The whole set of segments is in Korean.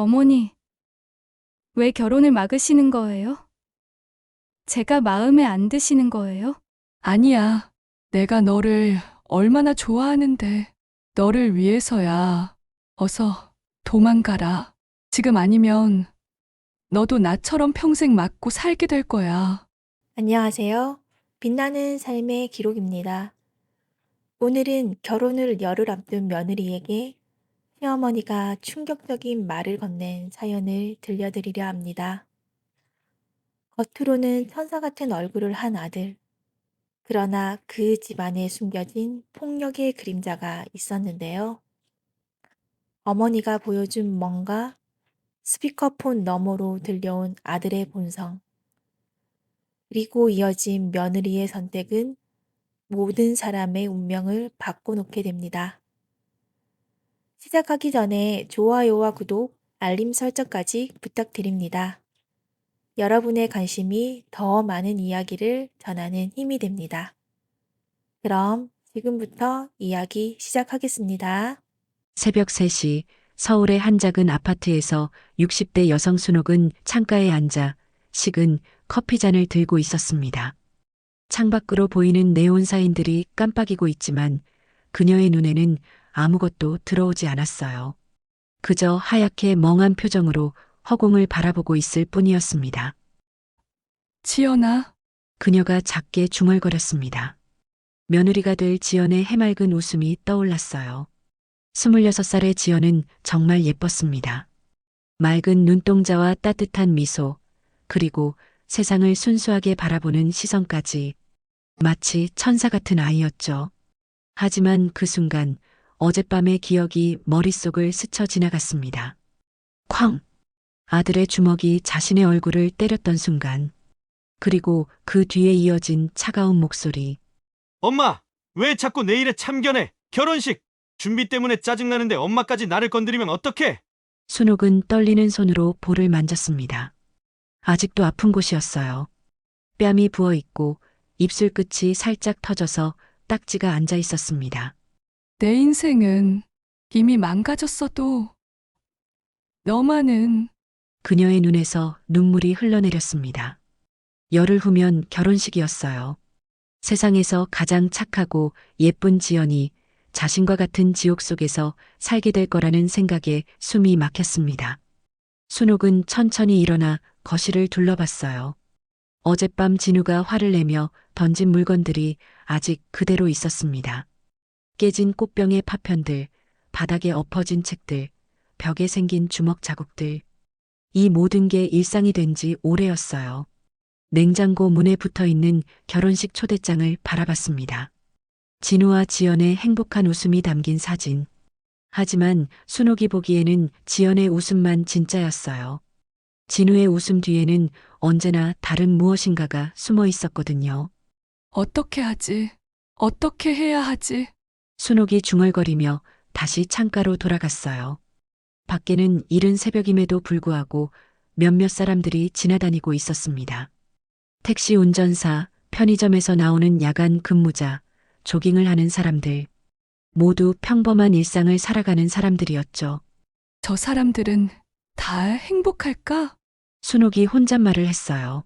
어머니, 왜 결혼을 막으시는 거예요? 제가 마음에 안 드시는 거예요? 아니야. 내가 너를 얼마나 좋아하는데. 너를 위해서야. 어서 도망가라. 지금 아니면 너도 나처럼 평생 맞고 살게 될 거야. 안녕하세요. 빛나는 삶의 기록입니다. 오늘은 결혼을 열흘 앞둔 며느리에게 시어머니가 충격적인 말을 건넨 사연을 들려드리려 합니다. 겉으로는 천사 같은 얼굴을 한 아들. 그러나 그 집안에 숨겨진 폭력의 그림자가 있었는데요. 어머니가 보여준 뭔가 스피커폰 너머로 들려온 아들의 본성. 그리고 이어진 며느리의 선택은 모든 사람의 운명을 바꿔놓게 됩니다. 시작하기 전에 좋아요와 구독, 알림 설정까지 부탁드립니다. 여러분의 관심이 더 많은 이야기를 전하는 힘이 됩니다. 그럼 지금부터 이야기 시작하겠습니다. 새벽 3시 서울의 한 작은 아파트에서 60대 여성 순옥은 창가에 앉아 식은 커피잔을 들고 있었습니다. 창밖으로 보이는 네온 사인들이 깜빡이고 있지만 그녀의 눈에는 아무것도 들어오지 않았어요. 그저 하얗게 멍한 표정으로 허공을 바라보고 있을 뿐이었습니다. 지연아, 그녀가 작게 중얼거렸습니다. 며느리가 될 지연의 해맑은 웃음이 떠올랐어요. 26살의 지연은 정말 예뻤습니다. 맑은 눈동자와 따뜻한 미소, 그리고 세상을 순수하게 바라보는 시선까지 마치 천사 같은 아이였죠. 하지만 그 순간 어젯밤의 기억이 머릿속을 스쳐 지나갔습니다. 쾅! 아들의 주먹이 자신의 얼굴을 때렸던 순간, 그리고 그 뒤에 이어진 차가운 목소리. 엄마, 왜 자꾸 내 일에 참견해? 결혼식 준비 때문에 짜증나는데 엄마까지 나를 건드리면 어떡해? 순옥은 떨리는 손으로 볼을 만졌습니다. 아직도 아픈 곳이었어요. 뺨이 부어 있고 입술 끝이 살짝 터져서 딱지가 앉아 있었습니다. 내 인생은 이미 망가졌어도 너만은 그녀의 눈에서 눈물이 흘러내렸습니다. 열흘 후면 결혼식이었어요. 세상에서 가장 착하고 예쁜 지연이 자신과 같은 지옥 속에서 살게 될 거라는 생각에 숨이 막혔습니다. 순옥은 천천히 일어나 거실을 둘러봤어요. 어젯밤 진우가 화를 내며 던진 물건들이 아직 그대로 있었습니다. 깨진 꽃병의 파편들, 바닥에 엎어진 책들, 벽에 생긴 주먹 자국들. 이 모든 게 일상이 된 지 오래였어요. 냉장고 문에 붙어 있는 결혼식 초대장을 바라봤습니다. 진우와 지연의 행복한 웃음이 담긴 사진. 하지만 순옥이 보기에는 지연의 웃음만 진짜였어요. 진우의 웃음 뒤에는 언제나 다른 무엇인가가 숨어 있었거든요. 어떻게 하지? 어떻게 해야 하지? 순옥이 중얼거리며 다시 창가로 돌아갔어요. 밖에는 이른 새벽임에도 불구하고 몇몇 사람들이 지나다니고 있었습니다. 택시 운전사, 편의점에서 나오는 야간 근무자, 조깅을 하는 사람들. 모두 평범한 일상을 살아가는 사람들이었죠. 저 사람들은 다 행복할까? 순옥이 혼잣말을 했어요.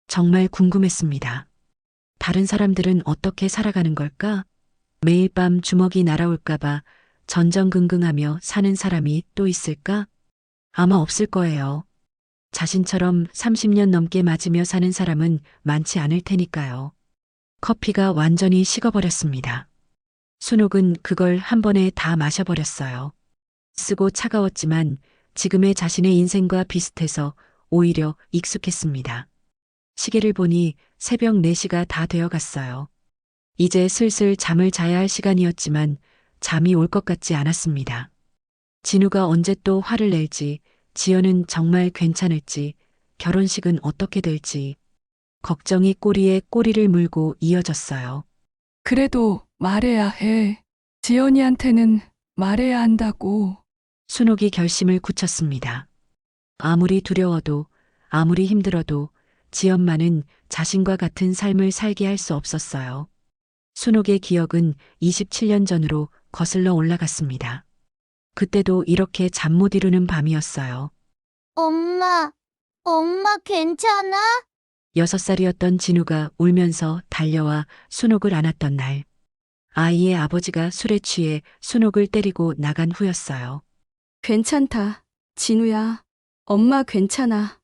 정말 궁금했습니다. 다른 사람들은 어떻게 살아가는 걸까? 매일 밤 주먹이 날아올까봐 전전긍긍하며 사는 사람이 또 있을까? 아마 없을 거예요. 자신처럼 30년 넘게 맞으며 사는 사람은 많지 않을 테니까요. 커피가 완전히 식어버렸습니다. 순옥은 그걸 한 번에 다 마셔버렸어요. 쓰고 차가웠지만 지금의 자신의 인생과 비슷해서 오히려 익숙했습니다. 시계를 보니 새벽 4시가 다 되어갔어요. 이제 슬슬 잠을 자야 할 시간이었지만 잠이 올 것 같지 않았습니다. 진우가 언제 또 화를 낼지, 지연은 정말 괜찮을지, 결혼식은 어떻게 될지, 걱정이 꼬리에 꼬리를 물고 이어졌어요. 그래도 말해야 해. 지연이한테는 말해야 한다고. 순옥이 결심을 굳혔습니다. 아무리 두려워도, 아무리 힘들어도 지연만은 자신과 같은 삶을 살게 할 수 없었어요. 순옥의 기억은 27년 전으로 거슬러 올라갔습니다. 그때도 이렇게 잠 못 이루는 밤이었어요. 엄마, 엄마 괜찮아? 6살이었던 진우가 울면서 달려와 순옥을 안았던 날. 아이의 아버지가 술에 취해 순옥을 때리고 나간 후였어요. 괜찮다. 진우야. 엄마 괜찮아.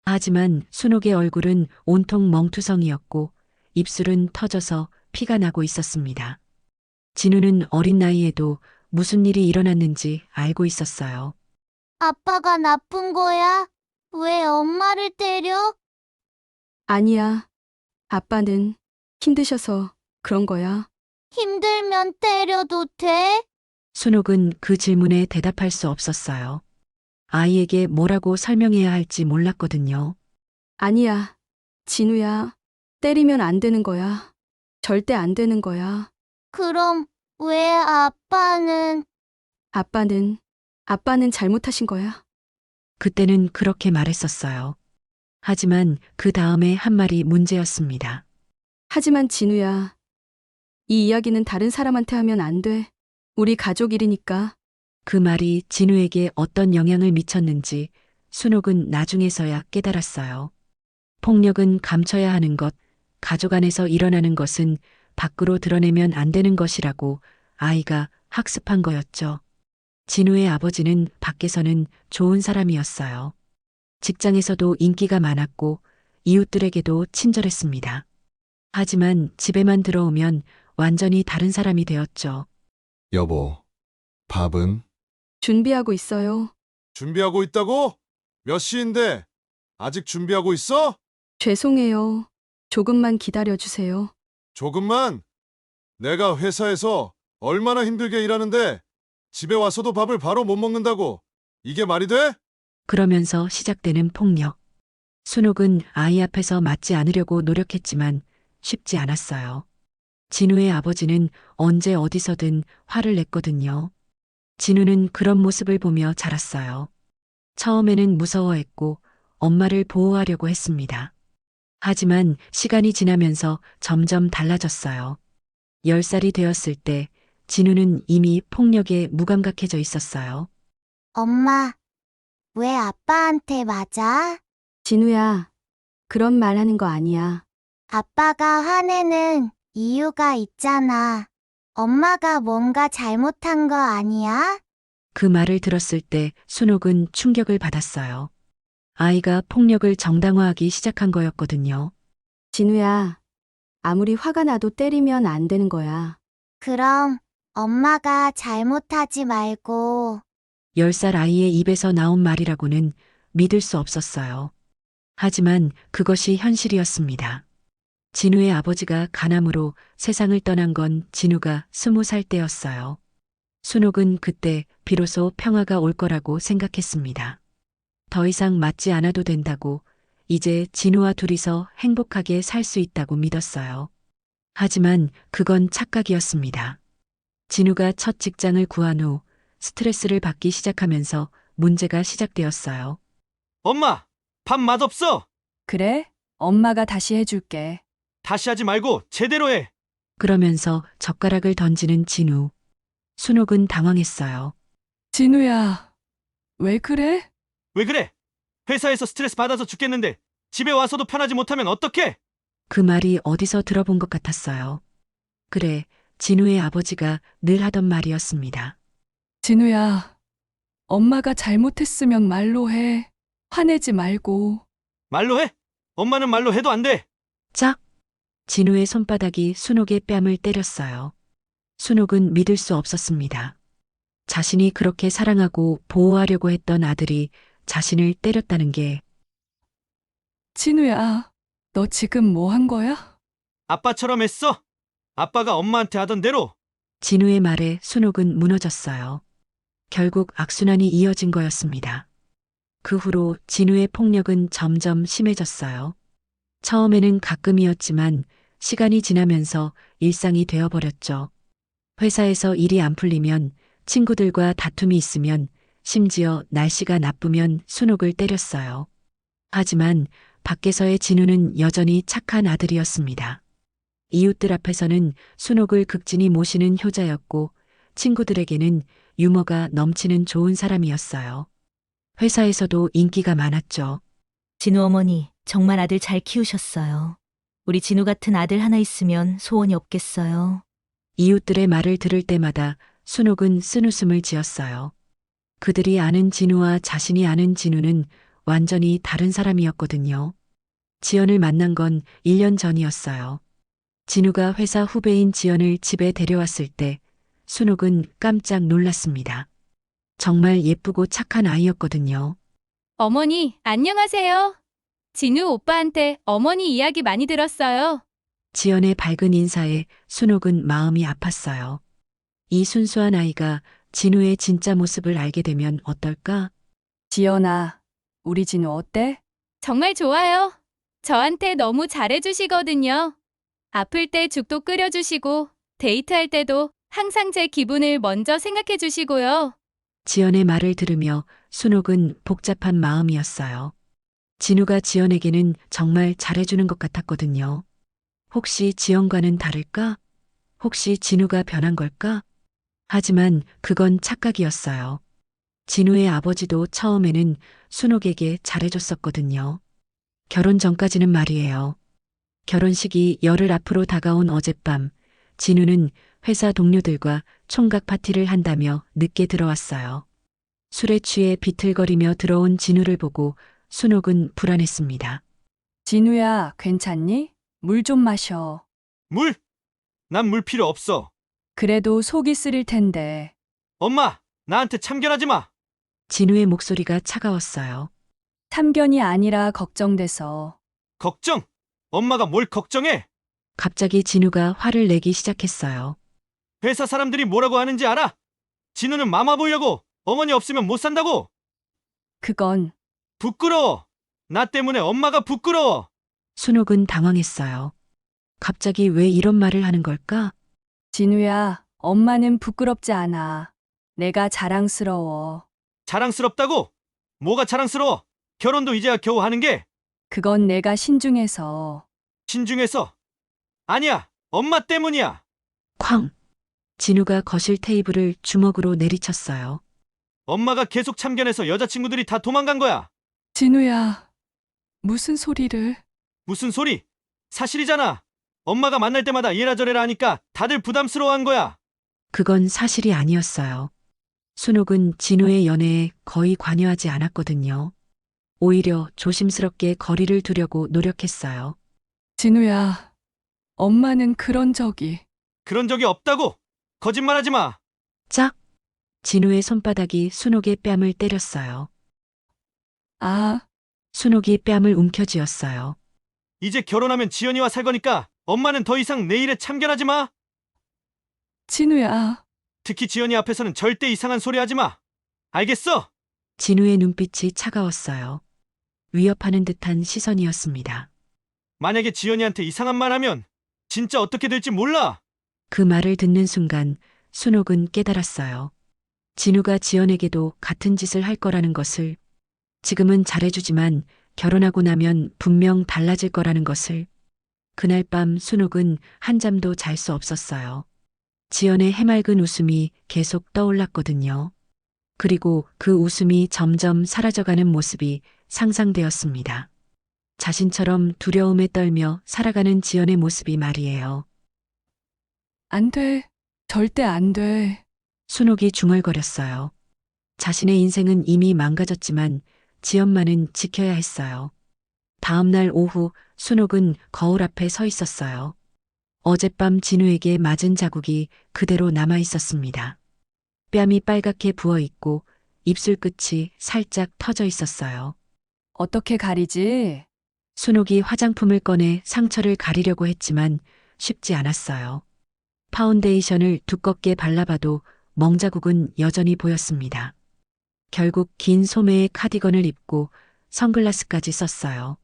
하지만 순옥의 얼굴은 온통 멍투성이었고 입술은 터져서 피가 나고 있었습니다. 진우는 어린 나이에도 무슨 일이 일어났는지 알고 있었어요. 아빠가 나쁜 거야? 왜 엄마를 때려? 아니야. 아빠는 힘드셔서 그런 거야. 힘들면 때려도 돼? 순옥은 그 질문에 대답할 수 없었어요. 아이에게 뭐라고 설명해야 할지 몰랐거든요. 아니야. 진우야. 때리면 안 되는 거야. 절대 안 되는 거야. 그럼 왜 아빠는? 아빠는 잘못하신 거야. 그때는 그렇게 말했었어요. 하지만 그 다음에 한 말이 문제였습니다. 하지만 진우야. 이 이야기는 다른 사람한테 하면 안 돼. 우리 가족 일이니까. 그 말이 진우에게 어떤 영향을 미쳤는지 순옥은 나중에서야 깨달았어요. 폭력은 감춰야 하는 것, 가족 안에서 일어나는 것은 밖으로 드러내면 안 되는 것이라고 아이가 학습한 거였죠. 진우의 아버지는 밖에서는 좋은 사람이었어요. 직장에서도 인기가 많았고 이웃들에게도 친절했습니다. 하지만 집에만 들어오면 완전히 다른 사람이 되었죠. 여보, 밥은? 준비하고 있어요. 준비하고 있다고? 몇 시인데? 아직 준비하고 있어? 죄송해요. 조금만 기다려주세요. 조금만? 내가 회사에서 얼마나 힘들게 일하는데 집에 와서도 밥을 바로 못 먹는다고. 이게 말이 돼? 그러면서 시작되는 폭력. 순옥은 아이 앞에서 맞지 않으려고 노력했지만 쉽지 않았어요. 진우의 아버지는 언제 어디서든 화를 냈거든요. 진우는 그런 모습을 보며 자랐어요. 처음에는 무서워했고 엄마를 보호하려고 했습니다. 하지만 시간이 지나면서 점점 달라졌어요. 10살이 되었을 때 진우는 이미 폭력에 무감각해져 있었어요. 엄마, 왜 아빠한테 맞아? 진우야. 그런 말 하는 거 아니야. 아빠가 화내는 이유가 있잖아. 엄마가 뭔가 잘못한 거 아니야? 그 말을 들었을 때 순옥은 충격을 받았어요. 아이가 폭력을 정당화하기 시작한 거였거든요. 진우야. 아무리 화가 나도 때리면 안 되는 거야. 그럼 엄마가 잘못하지 말고 10살 아이의 입에서 나온 말이라고는 믿을 수 없었어요. 하지만 그것이 현실이었습니다. 진우의 아버지가 간암으로 세상을 떠난 건 진우가 20살 때였어요. 순옥은 그때 비로소 평화가 올 거라고 생각했습니다. 더 이상 맞지 않아도 된다고, 이제 진우와 둘이서 행복하게 살 수 있다고 믿었어요. 하지만 그건 착각이었습니다. 진우가 첫 직장을 구한 후 스트레스를 받기 시작하면서 문제가 시작되었어요. 엄마, 밥 맛없어. 그래? 엄마가 다시 해줄게. 다시 하지 말고 제대로 해. 그러면서 젓가락을 던지는 진우. 순옥은 당황했어요. 진우야. 왜 그래? 왜 그래? 회사에서 스트레스 받아서 죽겠는데 집에 와서도 편하지 못하면 어떡해? 그 말이 어디서 들어본 것 같았어요. 그래, 진우의 아버지가 늘 하던 말이었습니다. 진우야. 엄마가 잘못했으면 말로 해. 화내지 말고. 말로 해? 엄마는 말로 해도 안 돼. 짝! 진우의 손바닥이 순옥의 뺨을 때렸어요. 순옥은 믿을 수 없었습니다. 자신이 그렇게 사랑하고 보호하려고 했던 아들이 자신을 때렸다는 게 진우야. 너 지금 뭐 한 거야? 아빠처럼 했어. 아빠가 엄마한테 하던 대로. 진우의 말에 순옥은 무너졌어요. 결국 악순환이 이어진 거였습니다. 그 후로 진우의 폭력은 점점 심해졌어요. 처음에는 가끔이었지만 시간이 지나면서 일상이 되어버렸죠. 회사에서 일이 안 풀리면, 친구들과 다툼이 있으면, 심지어 날씨가 나쁘면 순옥을 때렸어요. 하지만 밖에서의 진우는 여전히 착한 아들이었습니다. 이웃들 앞에서는 순옥을 극진히 모시는 효자였고, 친구들에게는 유머가 넘치는 좋은 사람이었어요. 회사에서도 인기가 많았죠. 진우 어머니, 정말 아들 잘 키우셨어요. 우리 진우 같은 아들 하나 있으면 소원이 없겠어요. 이웃들의 말을 들을 때마다 순옥은 쓴웃음을 지었어요. 그들이 아는 진우와 자신이 아는 진우는 완전히 다른 사람이었거든요. 지연을 만난 건 1년 전이었어요. 진우가 회사 후배인 지연을 집에 데려왔을 때 순옥은 깜짝 놀랐습니다. 정말 예쁘고 착한 아이였거든요. 어머니, 안녕하세요. 진우 오빠한테 어머니 이야기 많이 들었어요. 지연의 밝은 인사에 순옥은 마음이 아팠어요. 이 순수한 아이가 진우의 진짜 모습을 알게 되면 어떨까? 지연아, 우리 진우 어때? 정말 좋아요. 저한테 너무 잘해주시거든요. 아플 때 죽도 끓여주시고, 데이트할 때도 항상 제 기분을 먼저 생각해주시고요. 지연의 말을 들으며 순옥은 복잡한 마음이었어요. 진우가 지연에게는 정말 잘해주는 것 같았거든요. 혹시 지연과는 다를까? 혹시 진우가 변한 걸까? 하지만 그건 착각이었어요. 진우의 아버지도 처음에는 순옥에게 잘해줬었거든요. 결혼 전까지는 말이에요. 결혼식이 열흘 앞으로 다가온 어젯밤, 진우는 회사 동료들과 총각 파티를 한다며 늦게 들어왔어요. 술에 취해 비틀거리며 들어온 진우를 보고 순옥은 불안했습니다. 진우야, 괜찮니? 물 좀 마셔. 물? 난 물 필요 없어. 그래도 속이 쓰릴 텐데. 엄마, 나한테 참견하지 마. 진우의 목소리가 차가웠어요. 참견이 아니라 걱정돼서. 걱정? 엄마가 뭘 걱정해? 갑자기 진우가 화를 내기 시작했어요. 회사 사람들이 뭐라고 하는지 알아? 진우는 마마 보려고 어머니 없으면 못 산다고. 그건 부끄러워. 나 때문에 엄마가 부끄러워. 순옥은 당황했어요. 갑자기 왜 이런 말을 하는 걸까? 진우야, 엄마는 부끄럽지 않아. 내가 자랑스러워. 자랑스럽다고? 뭐가 자랑스러워? 결혼도 이제야 겨우 하는 게 그건 내가 신중해서. 신중해서. 아니야, 엄마 때문이야. 쾅! 진우가 거실 테이블을 주먹으로 내리쳤어요. 엄마가 계속 참견해서 여자친구들이 다 도망간 거야. 진우야, 무슨 소리를? 무슨 소리? 사실이잖아. 엄마가 만날 때마다 이래라 저래라 하니까 다들 부담스러워한 거야. 그건 사실이 아니었어요. 순옥은 진우의 연애에 거의 관여하지 않았거든요. 오히려 조심스럽게 거리를 두려고 노력했어요. 진우야, 엄마는 그런 적이. 그런 적이 없다고. 거짓말하지 마. 짝! 진우의 손바닥이 순옥의 뺨을 때렸어요. 아, 순옥이 뺨을 움켜쥐었어요. 이제 결혼하면 지연이와 살 거니까 엄마는 더 이상 내 일에 참견하지 마. 진우야. 특히 지연이 앞에서는 절대 이상한 소리 하지 마. 알겠어? 진우의 눈빛이 차가웠어요. 위협하는 듯한 시선이었습니다. 만약에 지연이한테 이상한 말 하면 진짜 어떻게 될지 몰라. 그 말을 듣는 순간 순옥은 깨달았어요. 진우가 지연에게도 같은 짓을 할 거라는 것을, 지금은 잘해주지만 결혼하고 나면 분명 달라질 거라는 것을. 그날 밤 순옥은 한잠도 잘 수 없었어요. 지연의 해맑은 웃음이 계속 떠올랐거든요. 그리고 그 웃음이 점점 사라져가는 모습이 상상되었습니다. 자신처럼 두려움에 떨며 살아가는 지연의 모습이 말이에요. 안 돼. 절대 안 돼. 순옥이 중얼거렸어요. 자신의 인생은 이미 망가졌지만 지연만은 지켜야 했어요. 다음 날 오후 순옥은 거울 앞에 서 있었어요. 어젯밤 진우에게 맞은 자국이 그대로 남아 있었습니다. 뺨이 빨갛게 부어 있고 입술 끝이 살짝 터져 있었어요. 어떻게 가리지? 순옥이 화장품을 꺼내 상처를 가리려고 했지만 쉽지 않았어요. 파운데이션을 두껍게 발라봐도 멍자국은 여전히 보였습니다. 결국 긴 소매의 카디건을 입고 선글라스까지 썼어요.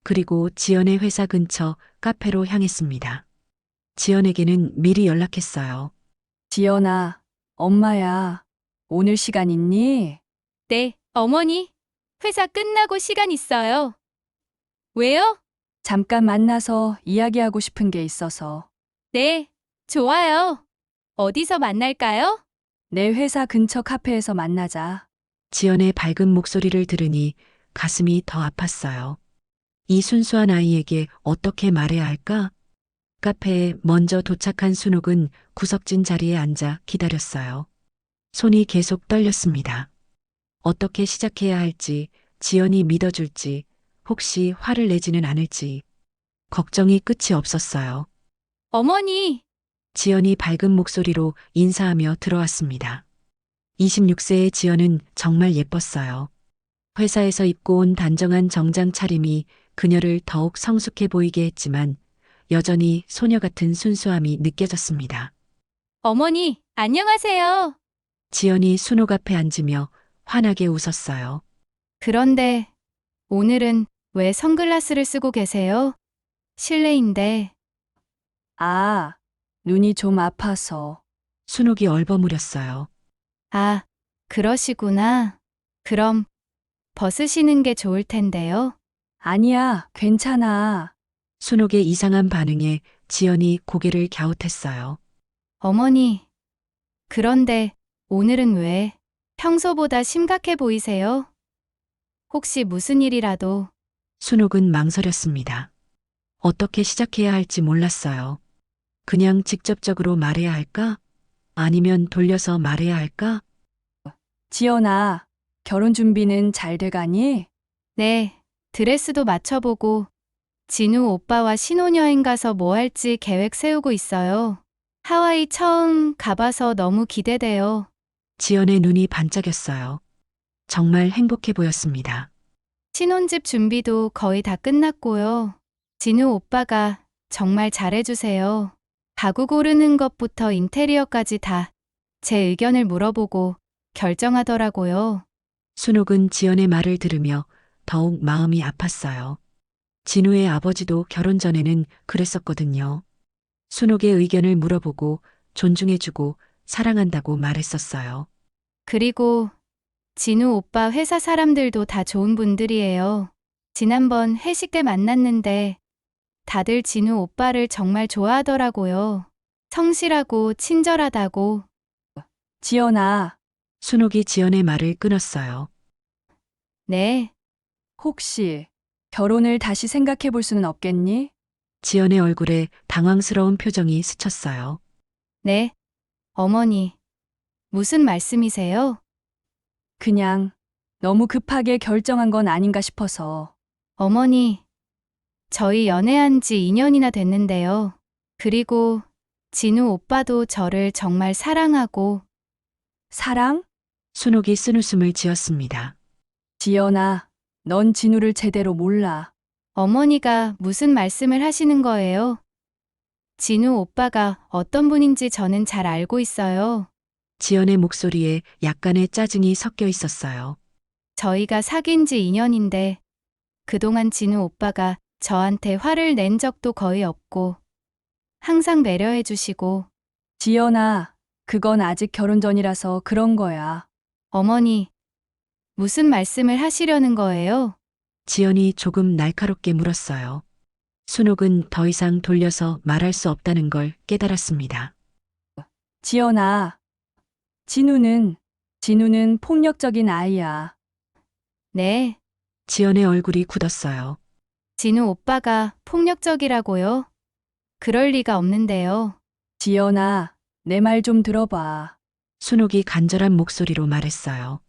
그리고 지연의 회사 근처 카페로 향했습니다. 지연에게는 미리 연락했어요. 지연아, 엄마야. 오늘 시간 있니? 네, 어머니. 회사 끝나고 시간 있어요. 왜요? 잠깐 만나서 이야기하고 싶은 게 있어서. 네, 좋아요. 어디서 만날까요? 내 회사 근처 카페에서 만나자. 지연의 밝은 목소리를 들으니 가슴이 더 아팠어요. 이 순수한 아이에게 어떻게 말해야 할까? 카페에 먼저 도착한 순옥은 구석진 자리에 앉아 기다렸어요. 손이 계속 떨렸습니다. 어떻게 시작해야 할지, 지연이 믿어줄지, 혹시 화를 내지는 않을지, 걱정이 끝이 없었어요. 어머니, 지연이 밝은 목소리로 인사하며 들어왔습니다. 26세의 지연은 정말 예뻤어요. 회사에서 입고 온 단정한 정장 차림이 그녀를 더욱 성숙해 보이게 했지만 여전히 소녀 같은 순수함이 느껴졌습니다. 어머니, 안녕하세요. 지연이 순옥 앞에 앉으며 환하게 웃었어요. 그런데 오늘은 왜 선글라스를 쓰고 계세요? 실례인데. 아, 눈이 좀 아파서. 순옥이 얼버무렸어요. 아, 그러시구나. 그럼 벗으시는 게 좋을 텐데요. 아니야, 괜찮아. 순옥의 이상한 반응에 지연이 고개를 갸웃했어요. 어머니, 그런데 오늘은 왜 평소보다 심각해 보이세요? 혹시 무슨 일이라도. 순옥은 망설였습니다. 어떻게 시작해야 할지 몰랐어요. 그냥 직접적으로 말해야 할까? 아니면 돌려서 말해야 할까? 지연아, 결혼 준비는 잘 돼가니? 네, 드레스도 맞춰보고 진우 오빠와 신혼여행 가서 뭐 할지 계획 세우고 있어요. 하와이 처음 가봐서 너무 기대돼요. 지연의 눈이 반짝였어요. 정말 행복해 보였습니다. 신혼집 준비도 거의 다 끝났고요. 진우 오빠가 정말 잘해주세요. 가구 고르는 것부터 인테리어까지 다 제 의견을 물어보고 결정하더라고요. 순옥은 지연의 말을 들으며 더욱 마음이 아팠어요. 진우의 아버지도 결혼 전에는 그랬었거든요. 순옥의 의견을 물어보고 존중해주고 사랑한다고 말했었어요. 그리고 진우 오빠 회사 사람들도 다 좋은 분들이에요. 지난번 회식 때 만났는데 다들 진우 오빠를 정말 좋아하더라고요. 성실하고 친절하다고. 지연아, 순옥이 지연의 말을 끊었어요. 네, 혹시 결혼을 다시 생각해 볼 수는 없겠니? 지연의 얼굴에 당황스러운 표정이 스쳤어요. 네. 어머니, 무슨 말씀이세요? 그냥 너무 급하게 결정한 건 아닌가 싶어서. 어머니, 저희 연애한 지 2년이나 됐는데요. 그리고 진우 오빠도 저를 정말 사랑하고. 사랑? 순옥이 쓴웃음을 지었습니다. 지연아, 넌 진우를 제대로 몰라. 어머니가 무슨 말씀을 하시는 거예요? 진우 오빠가 어떤 분인지 저는 잘 알고 있어요. 지연의 목소리에 약간의 짜증이 섞여 있었어요. 저희가 사귄 지 2년인데 그동안 진우 오빠가 저한테 화를 낸 적도 거의 없고 항상 배려해 주시고. 지연아, 그건 아직 결혼 전이라서 그런 거야. 어머니, 무슨 말씀을 하시려는 거예요? 지연이 조금 날카롭게 물었어요. 순옥은 더 이상 돌려서 말할 수 없다는 걸 깨달았습니다. 지연아, 진우는 폭력적인 아이야. 네, 지연의 얼굴이 굳었어요. 진우 오빠가 폭력적이라고요? 그럴 리가 없는데요. 지연아, 내 말 좀 들어봐. 순옥이 간절한 목소리로 말했어요.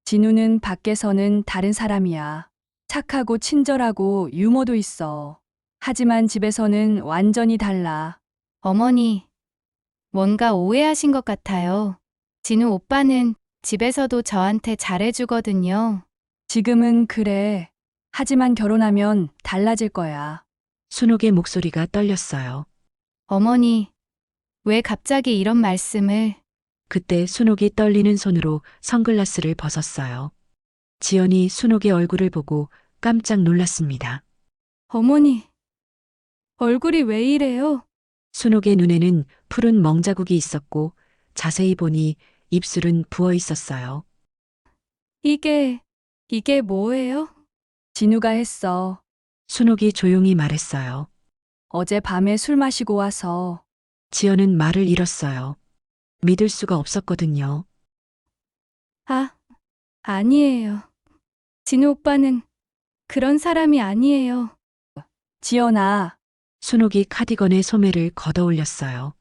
진우는 밖에서는 다른 사람이야. 착하고 친절하고 유머도 있어. 하지만 집에서는 완전히 달라. 어머니, 뭔가 오해하신 것 같아요. 진우 오빠는 집에서도 저한테 잘해주거든요. 지금은 그래. 하지만 결혼하면 달라질 거야. 순옥의 목소리가 떨렸어요. 어머니, 왜 갑자기 이런 말씀을. 그때 순옥이 떨리는 손으로 선글라스를 벗었어요. 지연이 순옥의 얼굴을 보고 깜짝 놀랐습니다. 어머니, 얼굴이 왜 이래요? 순옥의 눈에는 푸른 멍자국이 있었고 자세히 보니 입술은 부어 있었어요. 이게 뭐예요? 진우가 했어. 순옥이 조용히 말했어요. 어젯밤에 술 마시고 와서. 지연은 말을 잃었어요. 믿을 수가 없었거든요. 아, 아니에요. 진우 오빠는 그런 사람이 아니에요. 지연아, 순옥이 카디건에 소매를 걷어 올렸어요.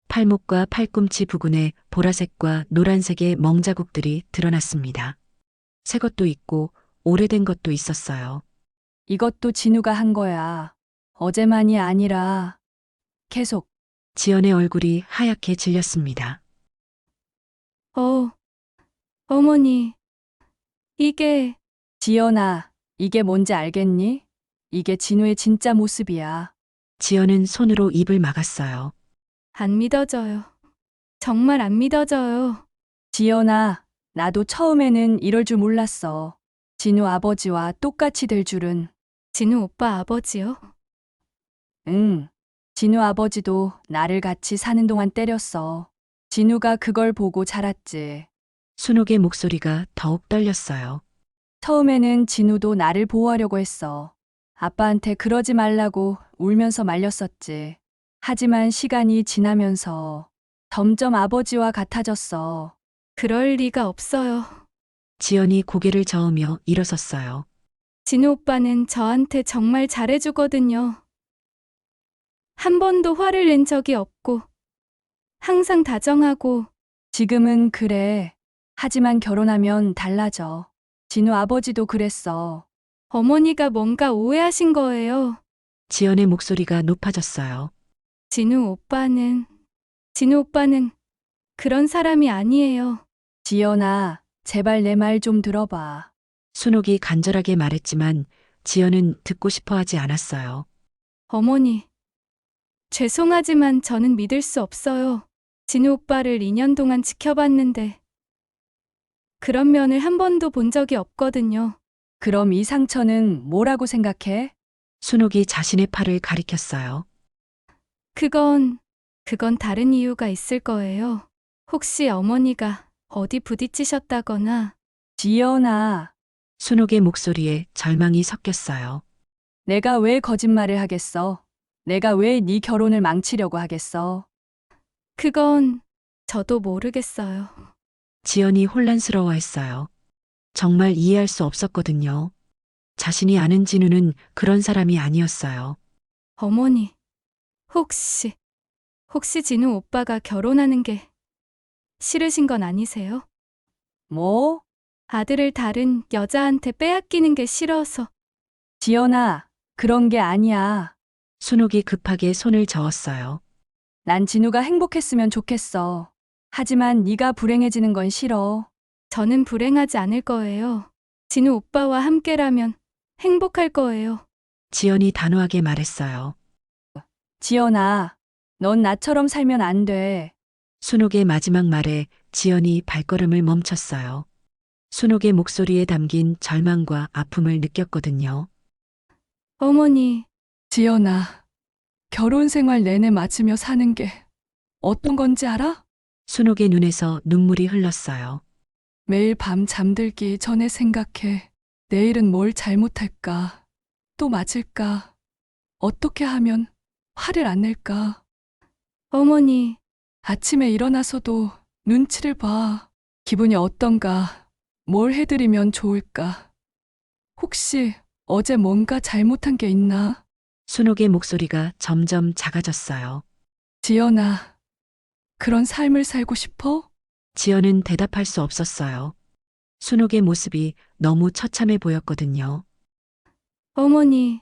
팔목과 팔꿈치 부근에 보라색과 노란색의 멍자국들이 드러났습니다. 새 것도 있고 오래된 것도 있었어요. 이것도 진우가 한 거야. 어제만이 아니라 계속. 지연의 얼굴이 하얗게 질렸습니다. 어머니. 이게, 지연아, 이게 뭔지 알겠니? 이게 진우의 진짜 모습이야. 지연은 손으로 입을 막았어요. 안 믿어져요. 정말 안 믿어져요. 지연아, 나도 처음에는 이럴 줄 몰랐어. 진우 아버지와 똑같이 될 줄은. 진우 오빠 아버지요? 응. 진우 아버지도 나를 같이 사는 동안 때렸어. 진우가 그걸 보고 자랐지. 순옥의 목소리가 더욱 떨렸어요. 처음에는 진우도 나를 보호하려고 했어. 아빠한테 그러지 말라고 울면서 말렸었지. 하지만 시간이 지나면서 점점 아버지와 같아졌어. 그럴 리가 없어요. 지연이 고개를 저으며 일어섰어요. 진우 오빠는 저한테 정말 잘해주거든요. 한 번도 화를 낸 적이 없고, 항상 다정하고, 지금은 그래. 하지만 결혼하면 달라져. 진우 아버지도 그랬어. 어머니가 뭔가 오해하신 거예요. 지연의 목소리가 높아졌어요. 진우 오빠는 그런 사람이 아니에요. 지연아, 제발 내 말 좀 들어봐. 순옥이 간절하게 말했지만 지연은 듣고 싶어 하지 않았어요. 어머니, 죄송하지만 저는 믿을 수 없어요. 진우 오빠를 2년 동안 지켜봤는데, 그런 면을 한 번도 본 적이 없거든요. 그럼 이 상처는 뭐라고 생각해? 순옥이 자신의 팔을 가리켰어요. 그건 다른 이유가 있을 거예요. 혹시 어머니가 어디 부딪히셨다거나, 지연아, 순옥의 목소리에 절망이 섞였어요. 내가 왜 거짓말을 하겠어? 내가 왜 네 결혼을 망치려고 하겠어? 그건 저도 모르겠어요. 지연이 혼란스러워했어요. 정말 이해할 수 없었거든요. 자신이 아는 진우는 그런 사람이 아니었어요. 어머니, 혹시 진우 오빠가 결혼하는 게 싫으신 건 아니세요? 뭐? 아들을 다른 여자한테 빼앗기는 게 싫어서. 지연아, 그런 게 아니야. 순옥이 급하게 손을 저었어요. 난 진우가 행복했으면 좋겠어. 하지만 네가 불행해지는 건 싫어. 저는 불행하지 않을 거예요. 진우 오빠와 함께라면 행복할 거예요. 지연이 단호하게 말했어요. 지연아, 넌 나처럼 살면 안 돼. 순옥의 마지막 말에 지연이 발걸음을 멈췄어요. 순옥의 목소리에 담긴 절망과 아픔을 느꼈거든요. 어머니, 지연아, 결혼 생활 내내 맞으며 사는 게 어떤 건지 알아? 순옥의 눈에서 눈물이 흘렀어요. 매일 밤 잠들기 전에 생각해. 내일은 뭘 잘못할까? 또 맞을까? 어떻게 하면 화를 안 낼까? 어머니, 아침에 일어나서도 눈치를 봐. 기분이 어떤가? 뭘 해드리면 좋을까? 혹시 어제 뭔가 잘못한 게 있나? 순옥의 목소리가 점점 작아졌어요. 지연아, 그런 삶을 살고 싶어? 지연은 대답할 수 없었어요. 순옥의 모습이 너무 처참해 보였거든요. 어머니,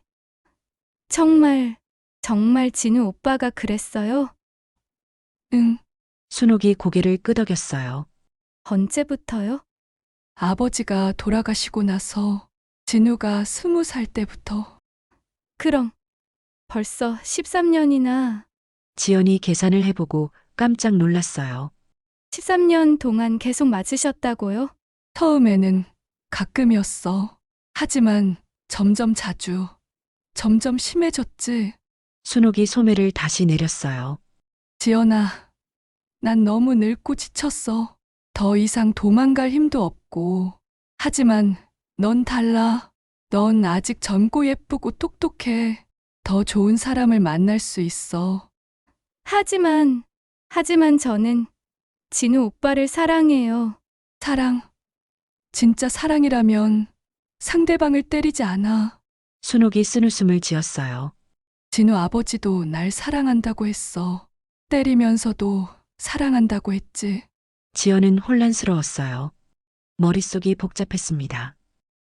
정말 진우 오빠가 그랬어요? 응, 순옥이 고개를 끄덕였어요. 언제부터요? 아버지가 돌아가시고 나서 진우가 20살 때부터. 그럼 벌써 13년이나, 지연이 계산을 해보고 깜짝 놀랐어요. 13년 동안 계속 맞으셨다고요? 처음에는 가끔이었어. 하지만 점점 자주, 점점 심해졌지. 순옥이 소매를 다시 내렸어요. 지연아, 난 너무 늙고 지쳤어. 더 이상 도망갈 힘도 없고. 하지만 넌 달라. 넌 아직 젊고 예쁘고 똑똑해. 더 좋은 사람을 만날 수 있어. 하지만 저는 진우 오빠를 사랑해요. 사랑, 진짜 사랑이라면 상대방을 때리지 않아. 순옥이 쓴웃음을 지었어요. 진우 아버지도 날 사랑한다고 했어. 때리면서도 사랑한다고 했지. 지연은 혼란스러웠어요. 머릿속이 복잡했습니다.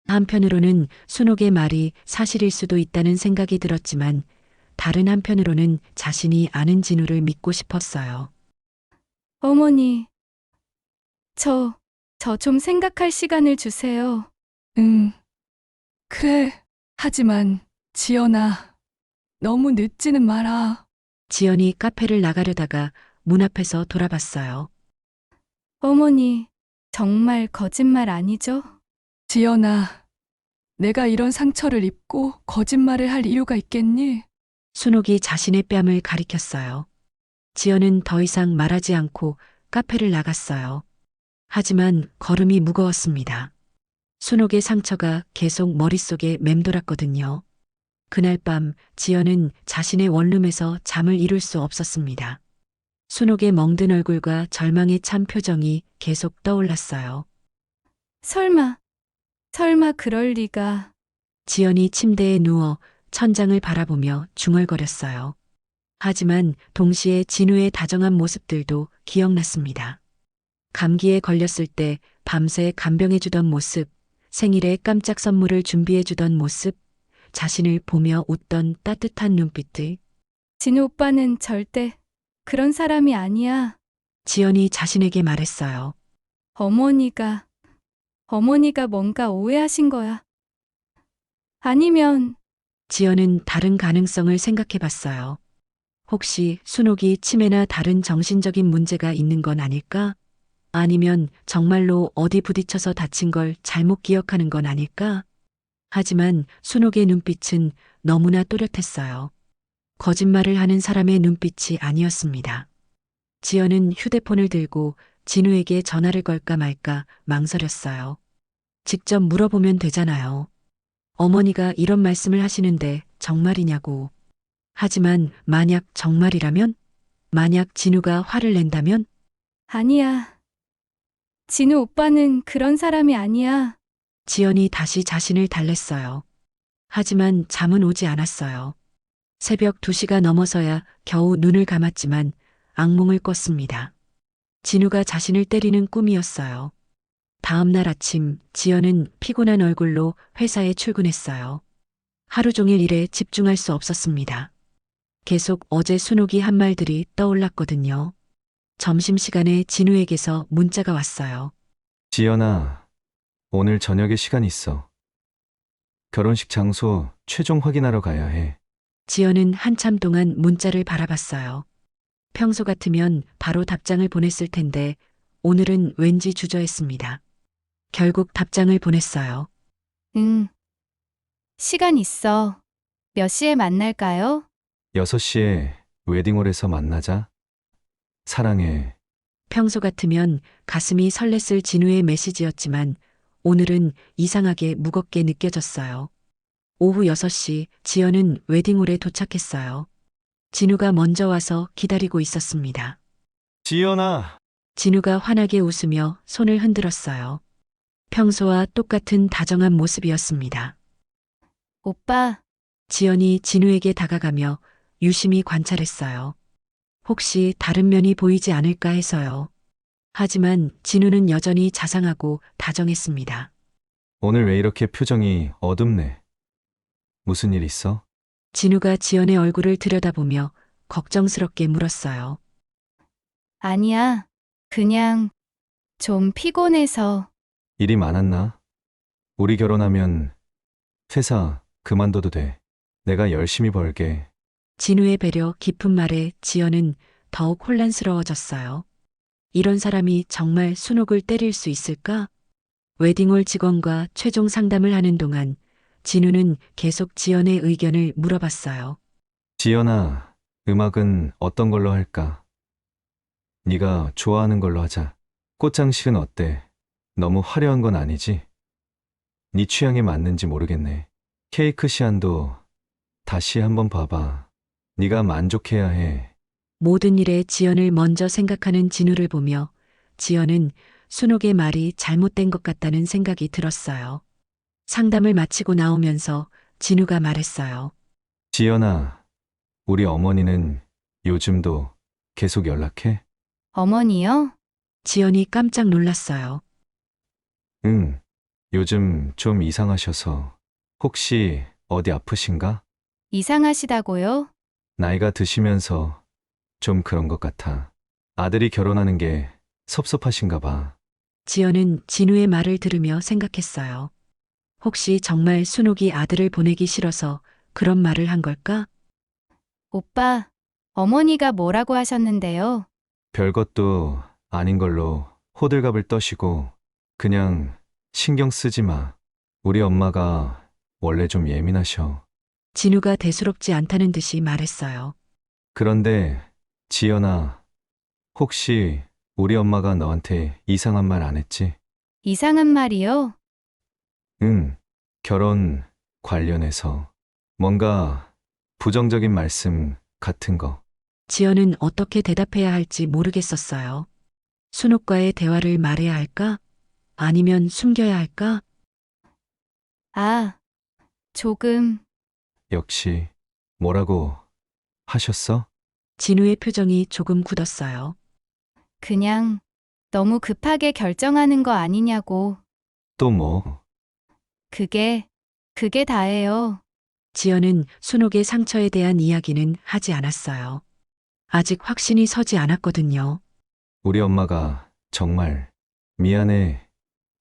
한편으로는 순옥의 말이 사실일 수도 있다는 생각이 들었지만 다른 한편으로는 자신이 아는 진우를 믿고 싶었어요. 어머니, 저 좀 생각할 시간을 주세요. 응. 그래. 하지만 지연아, 너무 늦지는 마라. 지연이 카페를 나가려다가 문 앞에서 돌아봤어요. 어머니, 정말 거짓말 아니죠? 지연아, 내가 이런 상처를 입고 거짓말을 할 이유가 있겠니? 순옥이 자신의 뺨을 가리켰어요. 지연은 더 이상 말하지 않고 카페를 나갔어요. 하지만 걸음이 무거웠습니다. 순옥의 상처가 계속 머릿속에 맴돌았거든요. 그날 밤 지연은 자신의 원룸에서 잠을 이룰 수 없었습니다. 순옥의 멍든 얼굴과 절망에 찬 표정이 계속 떠올랐어요. 설마 그럴 리가. 지연이 침대에 누워 천장을 바라보며 중얼거렸어요. 하지만 동시에 진우의 다정한 모습들도 기억났습니다. 감기에 걸렸을 때 밤새 간병해주던 모습, 생일에 깜짝 선물을 준비해주던 모습, 자신을 보며 웃던 따뜻한 눈빛들. 진우 오빠는 절대 그런 사람이 아니야. 지연이 자신에게 말했어요. 어머니가 뭔가 오해하신 거야. 아니면 지연은 다른 가능성을 생각해 봤어요. 혹시 순옥이 치매나 다른 정신적인 문제가 있는 건 아닐까? 아니면 정말로 어디 부딪혀서 다친 걸 잘못 기억하는 건 아닐까? 하지만 순옥의 눈빛은 너무나 또렷했어요. 거짓말을 하는 사람의 눈빛이 아니었습니다. 지연은 휴대폰을 들고 진우에게 전화를 걸까 말까 망설였어요. 직접 물어보면 되잖아요. 어머니가 이런 말씀을 하시는데 정말이냐고. 하지만 만약 정말이라면? 만약 진우가 화를 낸다면? 아니야. 진우 오빠는 그런 사람이 아니야. 지연이 다시 자신을 달랬어요. 하지만 잠은 오지 않았어요. 새벽 2시가 넘어서야 겨우 눈을 감았지만 악몽을 꿨습니다. 진우가 자신을 때리는 꿈이었어요. 다음 날 아침 지연은 피곤한 얼굴로 회사에 출근했어요. 하루 종일 일에 집중할 수 없었습니다. 계속 어제 순옥이 한 말들이 떠올랐거든요. 점심시간에 진우에게서 문자가 왔어요. 지연아, 오늘 저녁에 시간 있어. 결혼식 장소 최종 확인하러 가야 해. 지연은 한참 동안 문자를 바라봤어요. 평소 같으면 바로 답장을 보냈을 텐데 오늘은 왠지 주저했습니다. 결국 답장을 보냈어요. 응. 시간 있어. 몇 시에 만날까요? 6시에 웨딩홀에서 만나자. 사랑해. 평소 같으면 가슴이 설렜을 진우의 메시지였지만 오늘은 이상하게 무겁게 느껴졌어요. 오후 6시 지연은 웨딩홀에 도착했어요. 진우가 먼저 와서 기다리고 있었습니다. 지연아, 진우가 환하게 웃으며 손을 흔들었어요. 평소와 똑같은 다정한 모습이었습니다. 오빠, 지연이 진우에게 다가가며 유심히 관찰했어요. 혹시 다른 면이 보이지 않을까 해서요. 하지만 진우는 여전히 자상하고 다정했습니다. 오늘 왜 이렇게 표정이 어둡네? 무슨 일 있어? 진우가 지연의 얼굴을 들여다보며 걱정스럽게 물었어요. 아니야. 그냥 좀 피곤해서. 일이 많았나? 우리 결혼하면 회사 그만둬도 돼. 내가 열심히 벌게. 진우의 배려 깊은 말에 지연은 더욱 혼란스러워졌어요. 이런 사람이 정말 순옥을 때릴 수 있을까? 웨딩홀 직원과 최종 상담을 하는 동안 진우는 계속 지연의 의견을 물어봤어요. 지연아, 음악은 어떤 걸로 할까? 네가 좋아하는 걸로 하자. 꽃장식은 어때? 너무 화려한 건 아니지? 네 취향에 맞는지 모르겠네. 케이크 시안도 다시 한번 봐봐. 네가 만족해야 해. 모든 일에 지연을 먼저 생각하는 진우를 보며 지연은 순옥의 말이 잘못된 것 같다는 생각이 들었어요. 상담을 마치고 나오면서 진우가 말했어요. 지연아, 우리 어머니는 요즘도 계속 연락해? 어머니요? 지연이 깜짝 놀랐어요. 응, 요즘 좀 이상하셔서. 혹시 어디 아프신가? 이상하시다고요? 나이가 드시면서 좀 그런 것 같아. 아들이 결혼하는 게 섭섭하신가 봐. 지연은 진우의 말을 들으며 생각했어요. 혹시 정말 순옥이 아들을 보내기 싫어서 그런 말을 한 걸까? 오빠, 어머니가 뭐라고 하셨는데요? 별것도 아닌 걸로 호들갑을 떠시고 그냥 신경 쓰지 마. 우리 엄마가 원래 좀 예민하셔. 진우가 대수롭지 않다는 듯이 말했어요. 그런데 지연아, 혹시 우리 엄마가 너한테 이상한 말 안 했지? 이상한 말이요? 응, 결혼 관련해서 뭔가 부정적인 말씀 같은 거. 지연은 어떻게 대답해야 할지 모르겠었어요. 순옥과의 대화를 말해야 할까? 아니면 숨겨야 할까? 아, 조금, 역시 뭐라고 하셨어? 진우의 표정이 조금 굳었어요. 그냥 너무 급하게 결정하는 거 아니냐고. 또 뭐? 그게 다예요. 지연은 순옥의 상처에 대한 이야기는 하지 않았어요. 아직 확신이 서지 않았거든요. 우리 엄마가 정말 미안해.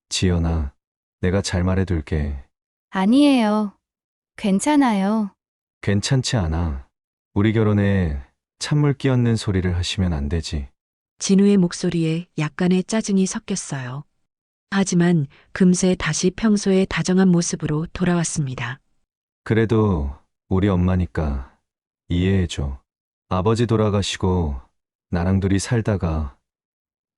지연아, 내가 잘 말해둘게. 아니에요. 괜찮아요. 괜찮지 않아. 우리 결혼에 찬물 끼얹는 소리를 하시면 안 되지. 진우의 목소리에 약간의 짜증이 섞였어요. 하지만 금세 다시 평소의 다정한 모습으로 돌아왔습니다. 그래도 우리 엄마니까 이해해줘. 아버지 돌아가시고 나랑 둘이 살다가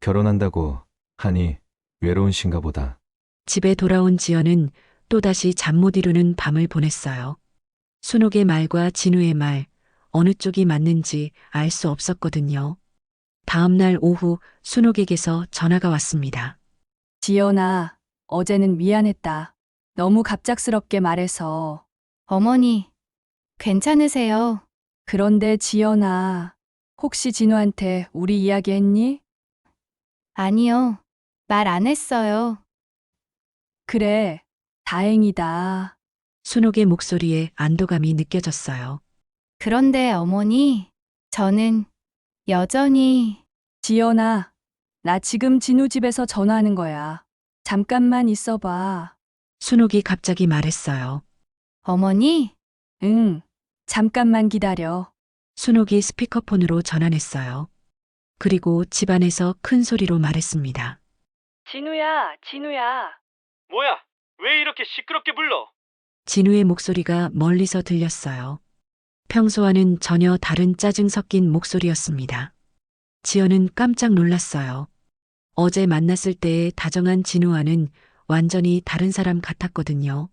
결혼한다고 하니 외로우신가 보다. 집에 돌아온 지연은 또다시 잠 못 이루는 밤을 보냈어요. 순옥의 말과 진우의 말, 어느 쪽이 맞는지 알 수 없었거든요. 다음 날 오후 순옥에게서 전화가 왔습니다. 지연아, 어제는 미안했다. 너무 갑작스럽게 말해서. 어머니, 괜찮으세요? 그런데 지연아, 혹시 진우한테 우리 이야기 했니? 아니요. 말 안 했어요. 그래, 다행이다. 순옥의 목소리에 안도감이 느껴졌어요. 그런데 어머니, 저는 여전히 지연아, 나 지금 진우 집에서 전화하는 거야. 잠깐만 있어봐. 순옥이 갑자기 말했어요. 어머니, 응, 잠깐만 기다려. 순옥이 스피커폰으로 전화냈어요. 그리고 집안에서 큰 소리로 말했습니다. 진우야, 진우야. 뭐야? 왜 이렇게 시끄럽게 불러? 진우의 목소리가 멀리서 들렸어요. 평소와는 전혀 다른 짜증 섞인 목소리였습니다. 지연은 깜짝 놀랐어요. 어제 만났을 때의 다정한 진우와는 완전히 다른 사람 같았거든요.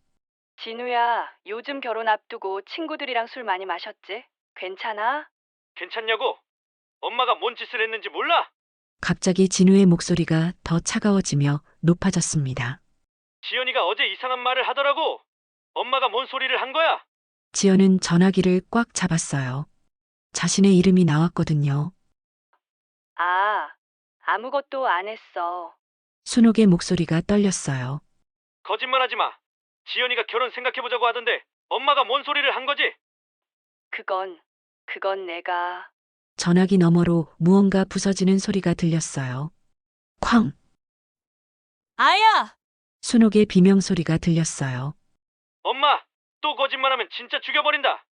진우야, 요즘 결혼 앞두고 친구들이랑 술 많이 마셨지? 괜찮아? 괜찮냐고? 엄마가 뭔 짓을 했는지 몰라? 갑자기 진우의 목소리가 더 차가워지며 높아졌습니다. 지연이가 어제 이상한 말을 하더라고. 엄마가 뭔 소리를 한 거야? 지연은 전화기를 꽉 잡았어요. 자신의 이름이 나왔거든요. 아, 아무것도 안 했어. 순옥의 목소리가 떨렸어요. 거짓말하지 마. 지연이가 결혼 생각해보자고 하던데 엄마가 뭔 소리를 한 거지? 그건 내가. 전화기 너머로 무언가 부서지는 소리가 들렸어요. 쾅! 아야! 순옥의 비명소리가 들렸어요. 엄마, 또 거짓말하면 진짜 죽여버린다.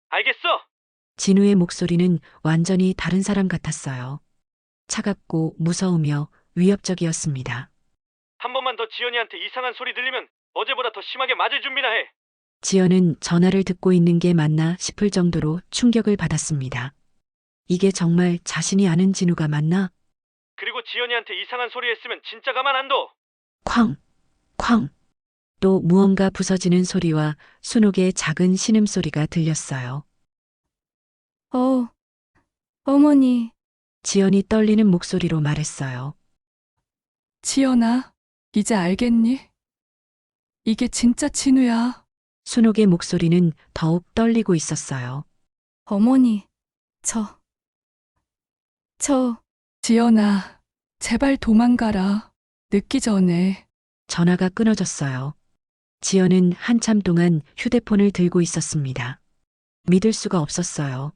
알겠어? 진우의 목소리는 완전히 다른 사람 같았어요. 차갑고 무서우며 위협적이었습니다. 한 번만 더 지연이한테 이상한 소리 들리면 어제보다 더 심하게 맞을 준비나 해. 지연은 전화를 듣고 있는 게 맞나 싶을 정도로 충격을 받았습니다. 이게 정말 자신이 아는 진우가 맞나? 그리고 지연이한테 이상한 소리 했으면 진짜 가만 안 둬. 쾅! 쾅! 또 무언가 부서지는 소리와 순옥의 작은 신음소리가 들렸어요. 어머니, 지연이 떨리는 목소리로 말했어요. 지연아, 이제 알겠니? 이게 진짜 진우야. 순옥의 목소리는 더욱 떨리고 있었어요. 어머니, 지연아, 제발 도망가라. 늦기 전에. 전화가 끊어졌어요. 지연은 한참 동안 휴대폰을 들고 있었습니다. 믿을 수가 없었어요.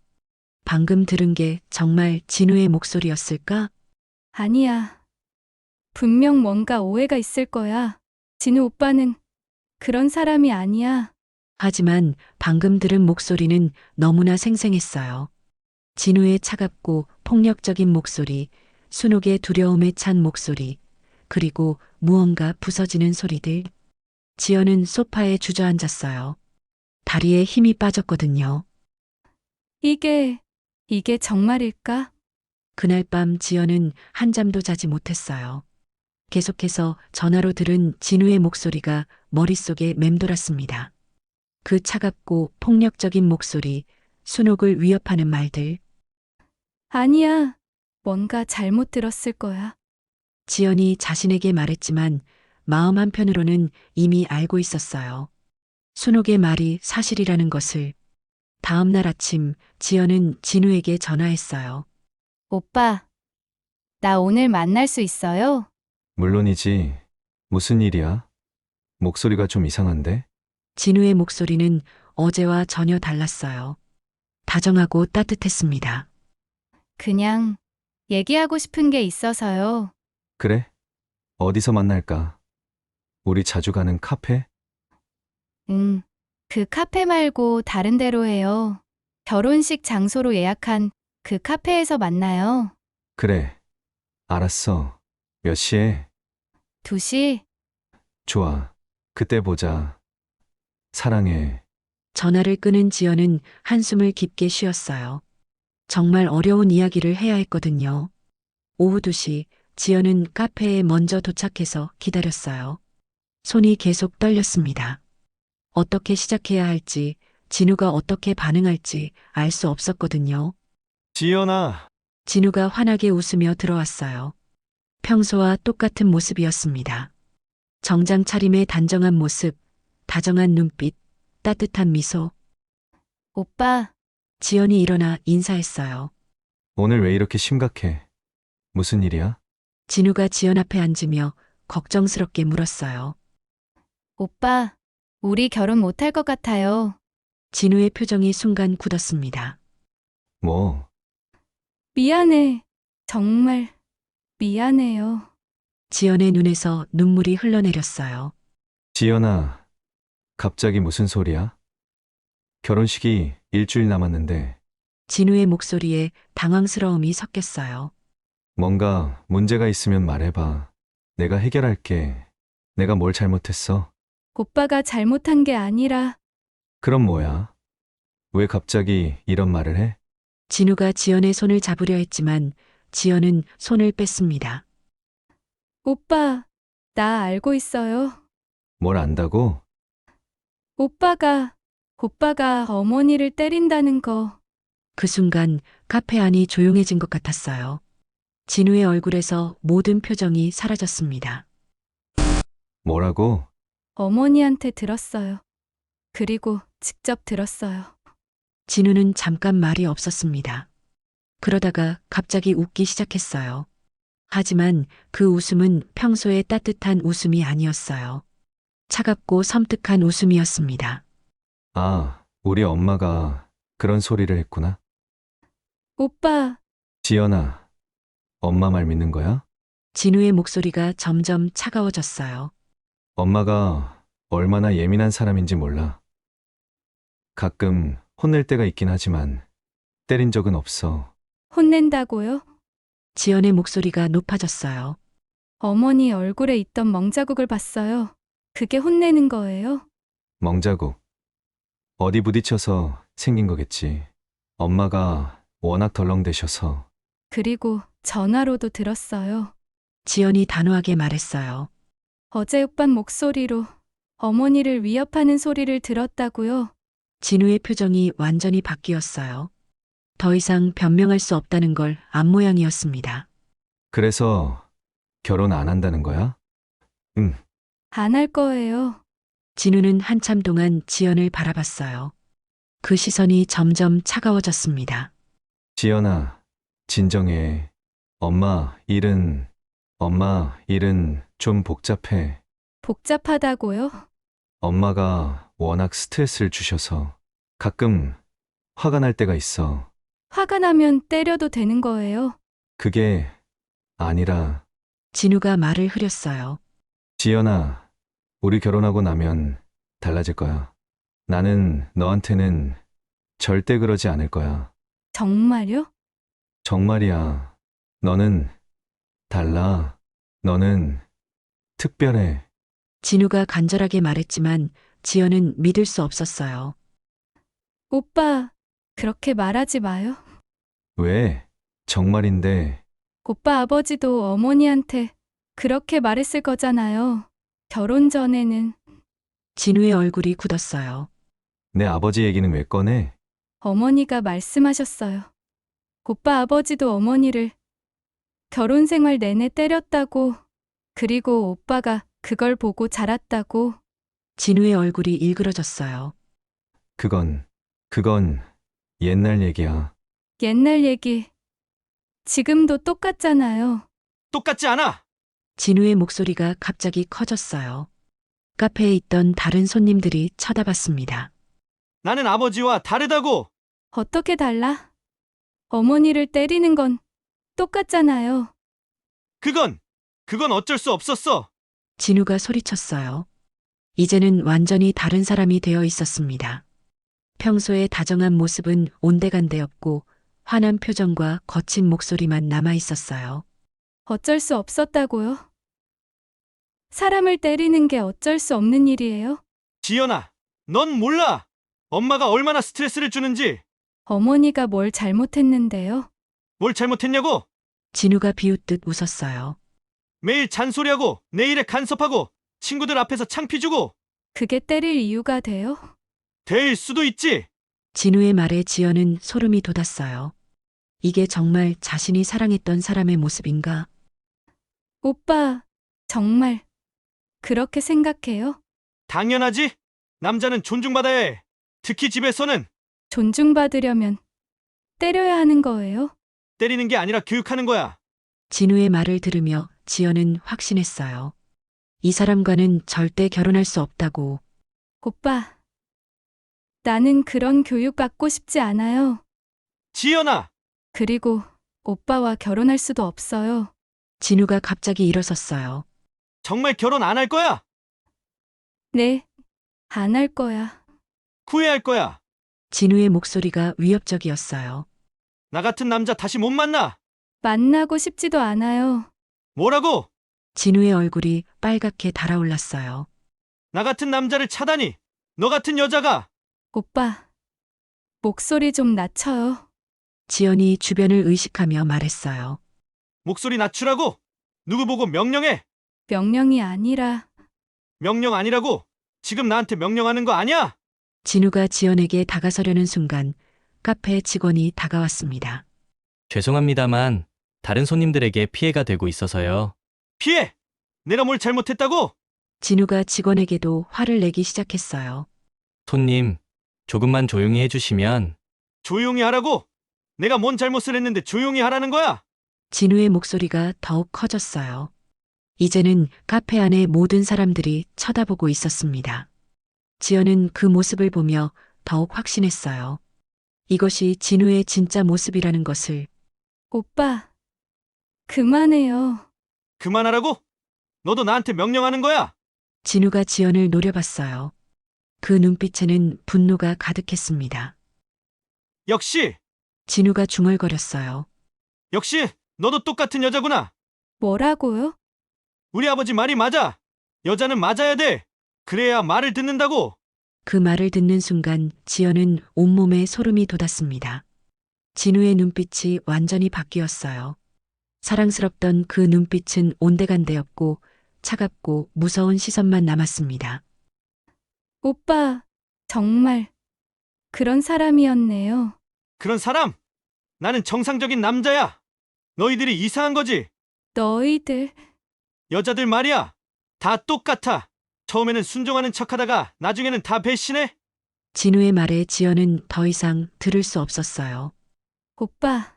방금 들은 게 정말 진우의 목소리였을까? 아니야. 분명 뭔가 오해가 있을 거야. 진우 오빠는 그런 사람이 아니야. 하지만 방금 들은 목소리는 너무나 생생했어요. 진우의 차갑고 폭력적인 목소리, 순옥의 두려움에 찬 목소리, 그리고 무언가 부서지는 소리들. 지연은 소파에 주저앉았어요. 다리에 힘이 빠졌거든요. 이게 정말일까? 그날 밤 지연은 한잠도 자지 못했어요. 계속해서 전화로 들은 진우의 목소리가 머릿속에 맴돌았습니다. 그 차갑고 폭력적인 목소리, 순옥을 위협하는 말들. 아니야. 뭔가 잘못 들었을 거야. 지연이 자신에게 말했지만 마음 한편으로는 이미 알고 있었어요. 순옥의 말이 사실이라는 것을. 다음 날 아침 지연은 진우에게 전화했어요. 오빠, 나 오늘 만날 수 있어요? 물론이지. 무슨 일이야? 목소리가 좀 이상한데? 진우의 목소리는 어제와 전혀 달랐어요. 다정하고 따뜻했습니다. 그냥 얘기하고 싶은 게 있어서요. 그래? 어디서 만날까? 우리 자주 가는 카페? 그 카페 말고 다른 데로 해요. 결혼식 장소로 예약한 그 카페에서 만나요. 그래. 알았어. 몇 시에? 2시? 좋아. 그때 보자. 사랑해. 전화를 끊은 지연은 한숨을 깊게 쉬었어요. 정말 어려운 이야기를 해야 했거든요. 오후 2시 지연은 카페에 먼저 도착해서 기다렸어요. 손이 계속 떨렸습니다. 어떻게 시작해야 할지, 진우가 어떻게 반응할지 알 수 없었거든요. 지연아. 진우가 환하게 웃으며 들어왔어요. 평소와 똑같은 모습이었습니다. 정장 차림의 단정한 모습, 다정한 눈빛, 따뜻한 미소. 오빠, 지연이 일어나 인사했어요. 오늘 왜 이렇게 심각해? 무슨 일이야? 진우가 지연 앞에 앉으며 걱정스럽게 물었어요. 오빠, 우리 결혼 못할 것 같아요. 진우의 표정이 순간 굳었습니다. 뭐, 미안해. 정말 미안해요. 지연의 눈에서 눈물이 흘러내렸어요. 지연아. 갑자기 무슨 소리야? 결혼식이 일주일 남았는데 진우의 목소리에 당황스러움이 섞였어요. 뭔가 문제가 있으면 말해봐. 내가 해결할게. 내가 뭘 잘못했어? 오빠가 잘못한 게 아니라 그럼 뭐야? 왜 갑자기 이런 말을 해? 진우가 지연의 손을 잡으려 했지만 지연은 손을 뺐습니다. 오빠, 나 알고 있어요. 뭘 안다고? 오빠가 어머니를 때린다는 거. 그 순간 카페 안이 조용해진 것 같았어요. 진우의 얼굴에서 모든 표정이 사라졌습니다. 뭐라고? 어머니한테 들었어요. 그리고 직접 들었어요. 진우는 잠깐 말이 없었습니다. 그러다가 갑자기 웃기 시작했어요. 하지만 그 웃음은 평소의 따뜻한 웃음이 아니었어요. 차갑고 섬뜩한 웃음이었습니다. 아, 우리 엄마가 그런 소리를 했구나. 오빠, 지연아, 엄마 말 믿는 거야? 진우의 목소리가 점점 차가워졌어요. 엄마가 얼마나 예민한 사람인지 몰라. 가끔 혼낼 때가 있긴 하지만 때린 적은 없어. 혼낸다고요? 지연의 목소리가 높아졌어요. 어머니 얼굴에 있던 멍자국을 봤어요. 그게 혼내는 거예요? 멍자국. 어디 부딪혀서 생긴 거겠지. 엄마가 워낙 덜렁대셔서. 그리고 전화로도 들었어요. 지연이 단호하게 말했어요. 어제 오빤 목소리로 어머니를 위협하는 소리를 들었다고요? 진우의 표정이 완전히 바뀌었어요. 더 이상 변명할 수 없다는 걸 안 모양이었습니다. 그래서 결혼 안 한다는 거야? 응. 안 할 거예요. 진우는 한참 동안 지연을 바라봤어요. 그 시선이 점점 차가워졌습니다. 지연아, 진정해. 엄마 일은 좀 복잡해. 복잡하다고요? 엄마가 워낙 스트레스를 주셔서 가끔 화가 날 때가 있어. 화가 나면 때려도 되는 거예요. 그게 아니라, 진우가 말을 흐렸어요. 지연아, 우리 결혼하고 나면 달라질 거야. 나는 너한테는 절대 그러지 않을 거야. 정말요? 정말이야. 너는 달라. 너는 특별해. 진우가 간절하게 말했지만 지연은 믿을 수 없었어요. 오빠, 그렇게 말하지 마요. 왜? 정말인데. 오빠 아버지도 어머니한테 그렇게 말했을 거잖아요. 결혼 전에는 진우의 얼굴이 굳었어요. 내 아버지 얘기는 왜 꺼내? 어머니가 말씀하셨어요. 오빠 아버지도 어머니를 결혼 생활 내내 때렸다고, 그리고 오빠가 그걸 보고 자랐다고. 진우의 얼굴이 일그러졌어요. 그건 옛날 얘기야. 옛날 얘기. 지금도 똑같잖아요. 똑같지 않아. 진우의 목소리가 갑자기 커졌어요. 카페에 있던 다른 손님들이 쳐다봤습니다. 나는 아버지와 다르다고. 어떻게 달라? 어머니를 때리는 건 똑같잖아요. 그건 어쩔 수 없었어. 진우가 소리쳤어요. 이제는 완전히 다른 사람이 되어 있었습니다. 평소의 다정한 모습은 온데간데없고 화난 표정과 거친 목소리만 남아 있었어요. 어쩔 수 없었다고요? 사람을 때리는 게 어쩔 수 없는 일이에요? 지연아, 넌 몰라. 엄마가 얼마나 스트레스를 주는지. 어머니가 뭘 잘못했는데요? 뭘 잘못했냐고? 진우가 비웃듯 웃었어요. 매일 잔소리하고 내 일에 간섭하고 친구들 앞에서 창피 주고. 그게 때릴 이유가 돼요? 될 수도 있지. 진우의 말에 지연은 소름이 돋았어요. 이게 정말 자신이 사랑했던 사람의 모습인가? 오빠, 정말 그렇게 생각해요? 당연하지. 남자는 존중받아야 해. 특히 집에서는. 존중받으려면 때려야 하는 거예요? 때리는 게 아니라 교육하는 거야. 진우의 말을 들으며 지연은 확신했어요. 이 사람과는 절대 결혼할 수 없다고. 오빠, 나는 그런 교육 받고 싶지 않아요. 지연아, 그리고 오빠와 결혼할 수도 없어요. 진우가 갑자기 일어섰어요. 정말 결혼 안 할 거야? 네, 안 할 거야. 후회할 거야. 진우의 목소리가 위협적이었어요. 나 같은 남자 다시 못 만나. 만나고 싶지도 않아요. 뭐라고? 진우의 얼굴이 빨갛게 달아올랐어요. 나 같은 남자를 차다니. 너 같은 여자가. 오빠, 목소리 좀 낮춰요. 지연이 주변을 의식하며 말했어요. 목소리 낮추라고? 누구 보고 명령해? 명령이 아니라 명령 아니라고? 지금 나한테 명령하는 거 아니야? 진우가 지연에게 다가서려는 순간 카페 직원이 다가왔습니다. 죄송합니다만 다른 손님들에게 피해가 되고 있어서요. 피해! 내가 뭘 잘못했다고? 진우가 직원에게도 화를 내기 시작했어요. 손님, 조금만 조용히 해주시면. 조용히 하라고? 내가 뭔 잘못을 했는데 조용히 하라는 거야? 진우의 목소리가 더욱 커졌어요. 이제는 카페 안의 모든 사람들이 쳐다보고 있었습니다. 지연은 그 모습을 보며 더욱 확신했어요. 이것이 진우의 진짜 모습이라는 것을. 오빠, 그만해요. 그만하라고? 너도 나한테 명령하는 거야? 진우가 지연을 노려봤어요. 그 눈빛에는 분노가 가득했습니다. 역시! 진우가 중얼거렸어요. 역시 너도 똑같은 여자구나. 뭐라고요? 우리 아버지 말이 맞아. 여자는 맞아야 돼. 그래야 말을 듣는다고. 그 말을 듣는 순간 지연은 온몸에 소름이 돋았습니다. 진우의 눈빛이 완전히 바뀌었어요. 사랑스럽던 그 눈빛은 온데간데없고 차갑고 무서운 시선만 남았습니다. 오빠, 정말 그런 사람이었네요. 그런 사람? 나는 정상적인 남자야. 너희들이 이상한 거지. 너희들, 여자들 말이야. 다 똑같아. 처음에는 순종하는 척하다가 나중에는 다 배신해. 진우의 말에 지연은 더 이상 들을 수 없었어요. 오빠,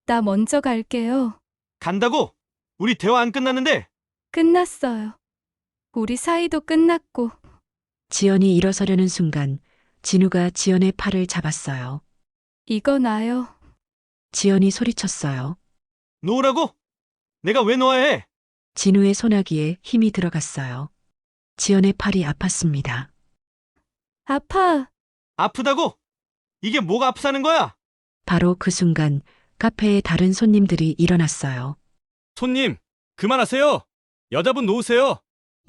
나 먼저 갈게요. 간다고? 우리 대화 안 끝났는데. 끝났어요. 우리 사이도 끝났고. 지연이 일어서려는 순간 진우가 지연의 팔을 잡았어요. 이거 놔요. 지연이 소리쳤어요. 놓으라고? 내가 왜 놓아야 해? 진우의 소나기에 힘이 들어갔어요. 지연의 팔이 아팠습니다. 아파. 아프다고? 이게 뭐가 아프다는 거야? 바로 그 순간 카페에 다른 손님들이 일어났어요. 손님, 그만하세요. 여자분 놓으세요.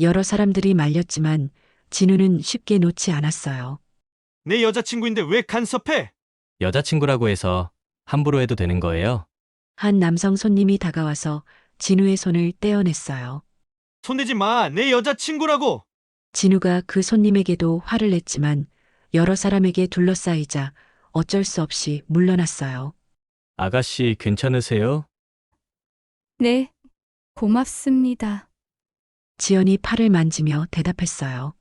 여러 사람들이 말렸지만 진우는 쉽게 놓지 않았어요. 내 여자친구인데 왜 간섭해? 여자친구라고 해서 함부로 해도 되는 거예요? 한 남성 손님이 다가와서 진우의 손을 떼어냈어요. 손대지 마. 내 여자친구라고. 진우가 그 손님에게도 화를 냈지만 여러 사람에게 둘러싸이자 어쩔 수 없이 물러났어요. 아가씨 괜찮으세요? 네, 고맙습니다. 지연이 팔을 만지며 대답했어요.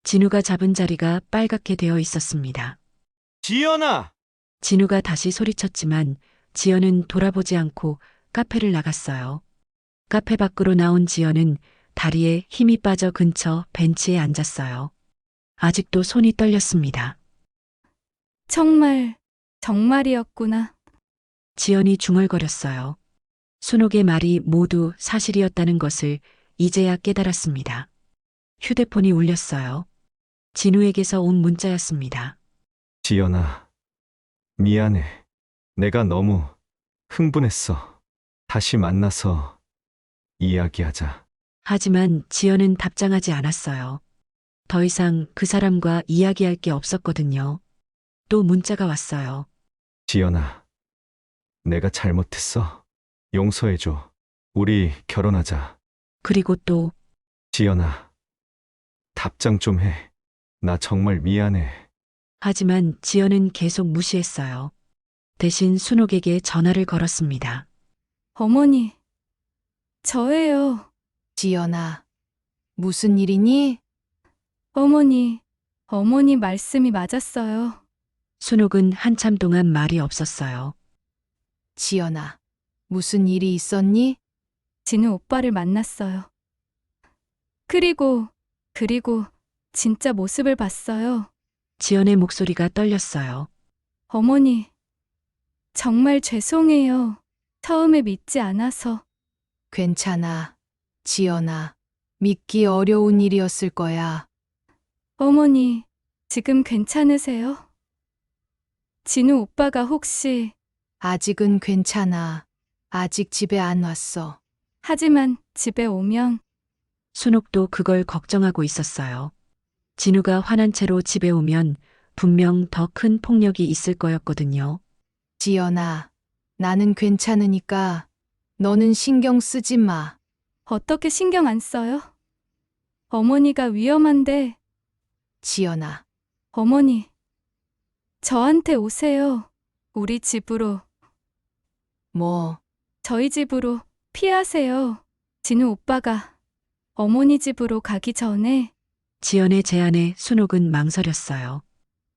진우가 잡은 자리가 빨갛게 되어 있었습니다. 지연아! 진우가 다시 소리쳤지만 지연은 돌아보지 않고 카페를 나갔어요. 카페 밖으로 나온 지연은 다리에 힘이 빠져 근처 벤치에 앉았어요. 아직도 손이 떨렸습니다. 정말이었구나. 지연이 중얼거렸어요. 순옥의 말이 모두 사실이었다는 것을 이제야 깨달았습니다. 휴대폰이 울렸어요. 진우에게서 온 문자였습니다. 지연아, 미안해. 내가 너무 흥분했어. 다시 만나서 이야기하자. 하지만 지연은 답장하지 않았어요. 더 이상 그 사람과 이야기할 게 없었거든요. 또 문자가 왔어요. 지연아, 내가 잘못했어. 용서해줘. 우리 결혼하자. 그리고 또 지연아, 답장 좀 해. 나 정말 미안해. 하지만 지연은 계속 무시했어요. 대신 순옥에게 전화를 걸었습니다. 어머니, 저예요. 지연아, 무슨 일이니? 어머니 말씀이 맞았어요. 순옥은 한참 동안 말이 없었어요. 지연아, 무슨 일이 있었니? 진우 오빠를 만났어요. 그리고 진짜 모습을 봤어요. 지연의 목소리가 떨렸어요. 어머니, 정말 죄송해요. 처음에 믿지 않아서. 괜찮아. 지연아, 믿기 어려운 일이었을 거야. 어머니, 지금 괜찮으세요? 진우 오빠가 혹시... 아직은 괜찮아. 아직 집에 안 왔어. 하지만 집에 오면... 순옥도 그걸 걱정하고 있었어요. 진우가 화난 채로 집에 오면 분명 더 큰 폭력이 있을 거였거든요. 지연아, 나는 괜찮으니까 너는 신경 쓰지 마. 어떻게 신경 안 써요? 어머니가 위험한데... 지연아, 어머니, 저한테 오세요. 우리 집으로. 뭐, 저희 집으로 피하세요. 진우 오빠가 어머니 집으로 가기 전에. 지연의 제안에 순옥은 망설였어요.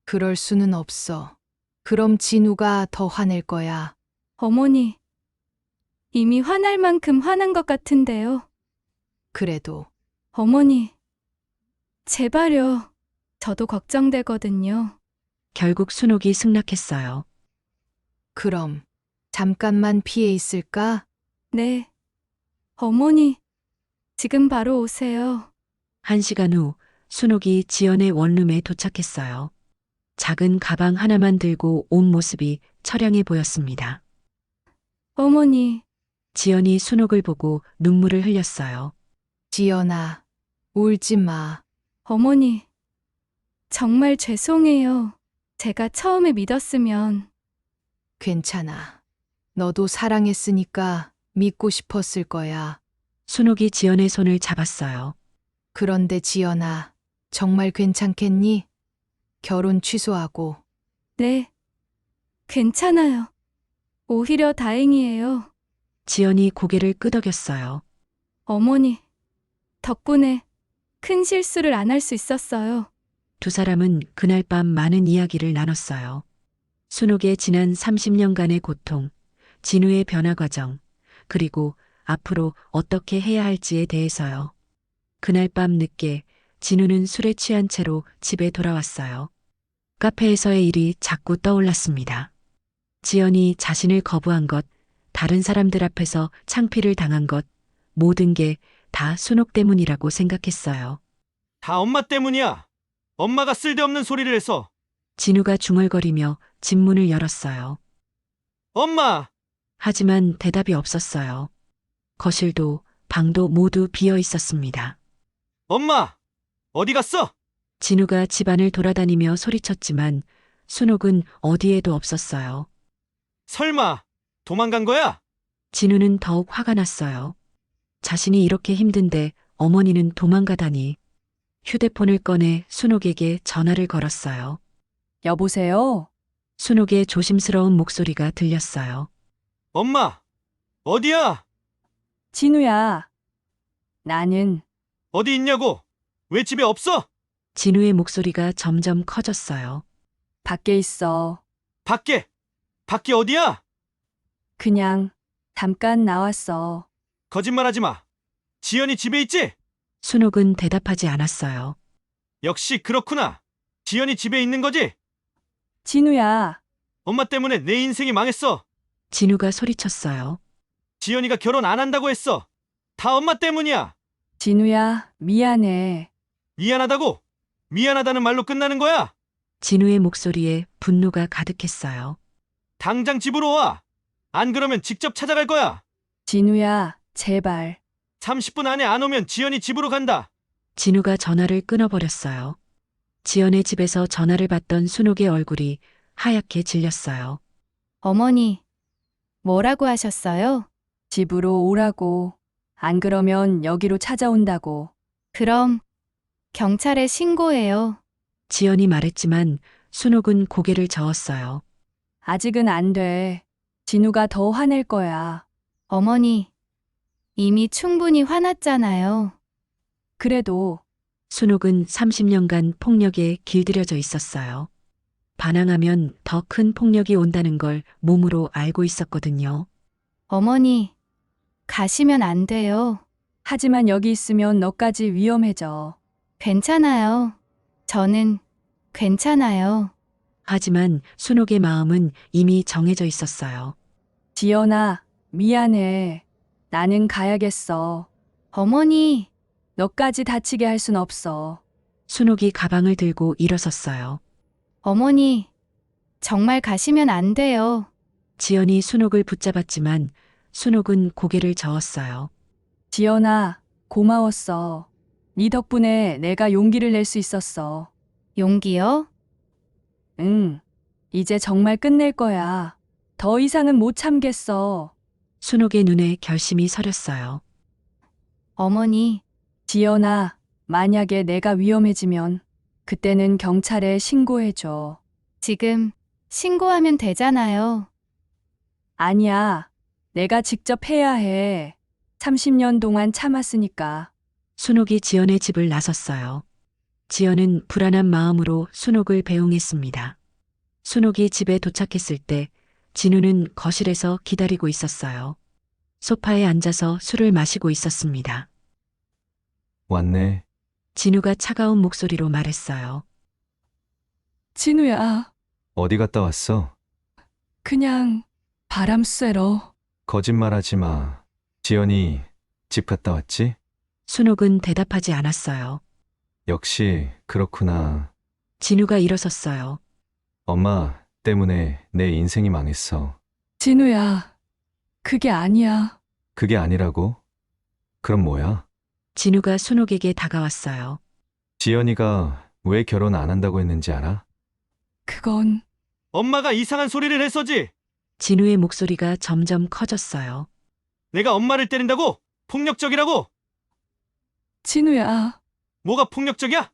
그럴 수는 없어. 그럼 진우가 더 화낼 거야. 어머니, 이미 화날 만큼 화난 것 같은데요. 그래도 어머니, 제발요. 저도 걱정되거든요. 결국 순옥이 승낙했어요. 그럼 잠깐만 피해 있을까? 네. 어머니, 지금 바로 오세요. 1시간 후 순옥이 지연의 원룸에 도착했어요. 작은 가방 하나만 들고 온 모습이 처량해 보였습니다. 어머니, 지연이 순옥을 보고 눈물을 흘렸어요. 지연아, 울지 마. 어머니, 정말 죄송해요. 제가 처음에 믿었으면. 괜찮아. 너도 사랑했으니까 믿고 싶었을 거야. 순옥이 지연의 손을 잡았어요. 그런데 지연아, 정말 괜찮겠니? 결혼 취소하고. 네, 괜찮아요. 오히려 다행이에요. 지연이 고개를 끄덕였어요. 어머니, 덕분에 큰 실수를 안 할 수 있었어요. 두 사람은 그날 밤 많은 이야기를 나눴어요. 순옥의 지난 30년간의 고통, 진우의 변화 과정, 그리고 앞으로 어떻게 해야 할지에 대해서요. 그날 밤 늦게 진우는 술에 취한 채로 집에 돌아왔어요. 카페에서의 일이 자꾸 떠올랐습니다. 지연이 자신을 거부한 것, 다른 사람들 앞에서 창피를 당한 것, 모든 게 다 순옥 때문이라고 생각했어요. 다 엄마 때문이야. 엄마가 쓸데없는 소리를 해서. 진우가 중얼거리며 집 문을 열었어요. 엄마! 하지만 대답이 없었어요. 거실도 방도 모두 비어 있었습니다. 엄마! 어디 갔어? 진우가 집안을 돌아다니며 소리쳤지만 순옥은 어디에도 없었어요. 설마 도망간 거야? 진우는 더욱 화가 났어요. 자신이 이렇게 힘든데 어머니는 도망가다니. 휴대폰을 꺼내 순옥에게 전화를 걸었어요. 여보세요? 순옥의 조심스러운 목소리가 들렸어요. 엄마! 어디야? 진우야. 나는 어디 있냐고? 왜 집에 없어? 진우의 목소리가 점점 커졌어요. 밖에 있어. 밖에! 밖에 어디야? 그냥 잠깐 나왔어. 거짓말하지 마. 지연이 집에 있지? 순옥은 대답하지 않았어요. 역시 그렇구나. 지연이 집에 있는 거지? 진우야. 엄마 때문에 내 인생이 망했어. 진우가 소리쳤어요. 지연이가 결혼 안 한다고 했어. 다 엄마 때문이야. 진우야, 미안해. 미안하다고? 미안하다는 말로 끝나는 거야? 진우의 목소리에 분노가 가득했어요. 당장 집으로 와. 안 그러면 직접 찾아갈 거야. 진우야, 제발. 30분 안에 안 오면 지연이 집으로 간다. 진우가 전화를 끊어버렸어요. 지연의 집에서 전화를 받던 순옥의 얼굴이 하얗게 질렸어요. 어머니, 뭐라고 하셨어요? 집으로 오라고. 안 그러면 여기로 찾아온다고. 그럼 경찰에 신고해요. 지연이 말했지만 순옥은 고개를 저었어요. 아직은 안 돼. 진우가 더 화낼 거야. 어머니, 이미 충분히 화났잖아요. 그래도 순옥은 30년간 폭력에 길들여져 있었어요. 반항하면 더 큰 폭력이 온다는 걸 몸으로 알고 있었거든요. 어머니, 가시면 안 돼요. 하지만 여기 있으면 너까지 위험해져. 괜찮아요. 저는 괜찮아요. 하지만 순옥의 마음은 이미 정해져 있었어요. 지연아, 미안해. 나는 가야겠어. 어머니, 너까지 다치게 할 순 없어. 순옥이 가방을 들고 일어섰어요. 어머니, 정말 가시면 안 돼요. 지연이 순옥을 붙잡았지만 순옥은 고개를 저었어요. 지연아, 고마웠어. 네 덕분에 내가 용기를 낼 수 있었어. 용기요? 응. 이제 정말 끝낼 거야. 더 이상은 못 참겠어. 순옥의 눈에 결심이 서렸어요. 어머니, 지연아, 만약에 내가 위험해지면 그때는 경찰에 신고해줘. 지금 신고하면 되잖아요. 아니야. 내가 직접 해야 해. 30년 동안 참았으니까. 순옥이 지연의 집을 나섰어요. 지연은 불안한 마음으로 순옥을 배웅했습니다. 순옥이 집에 도착했을 때 진우는 거실에서 기다리고 있었어요. 소파에 앉아서 술을 마시고 있었습니다. 왔네. 진우가 차가운 목소리로 말했어요. 진우야, 어디 갔다 왔어? 그냥 바람 쐬러. 거짓말하지 마. 지연이 집 갔다 왔지? 순옥은 대답하지 않았어요. 역시 그렇구나. 진우가 일어섰어요. 엄마 때문에 내 인생이 망했어. 진우야, 그게 아니야. 그게 아니라고? 그럼 뭐야? 진우가 순옥에게 다가왔어요. 지연이가 왜 결혼 안 한다고 했는지 알아? 그건 엄마가 이상한 소리를 했어지. 진우의 목소리가 점점 커졌어요. 내가 엄마를 때린다고? 폭력적이라고? 진우야. 뭐가 폭력적이야?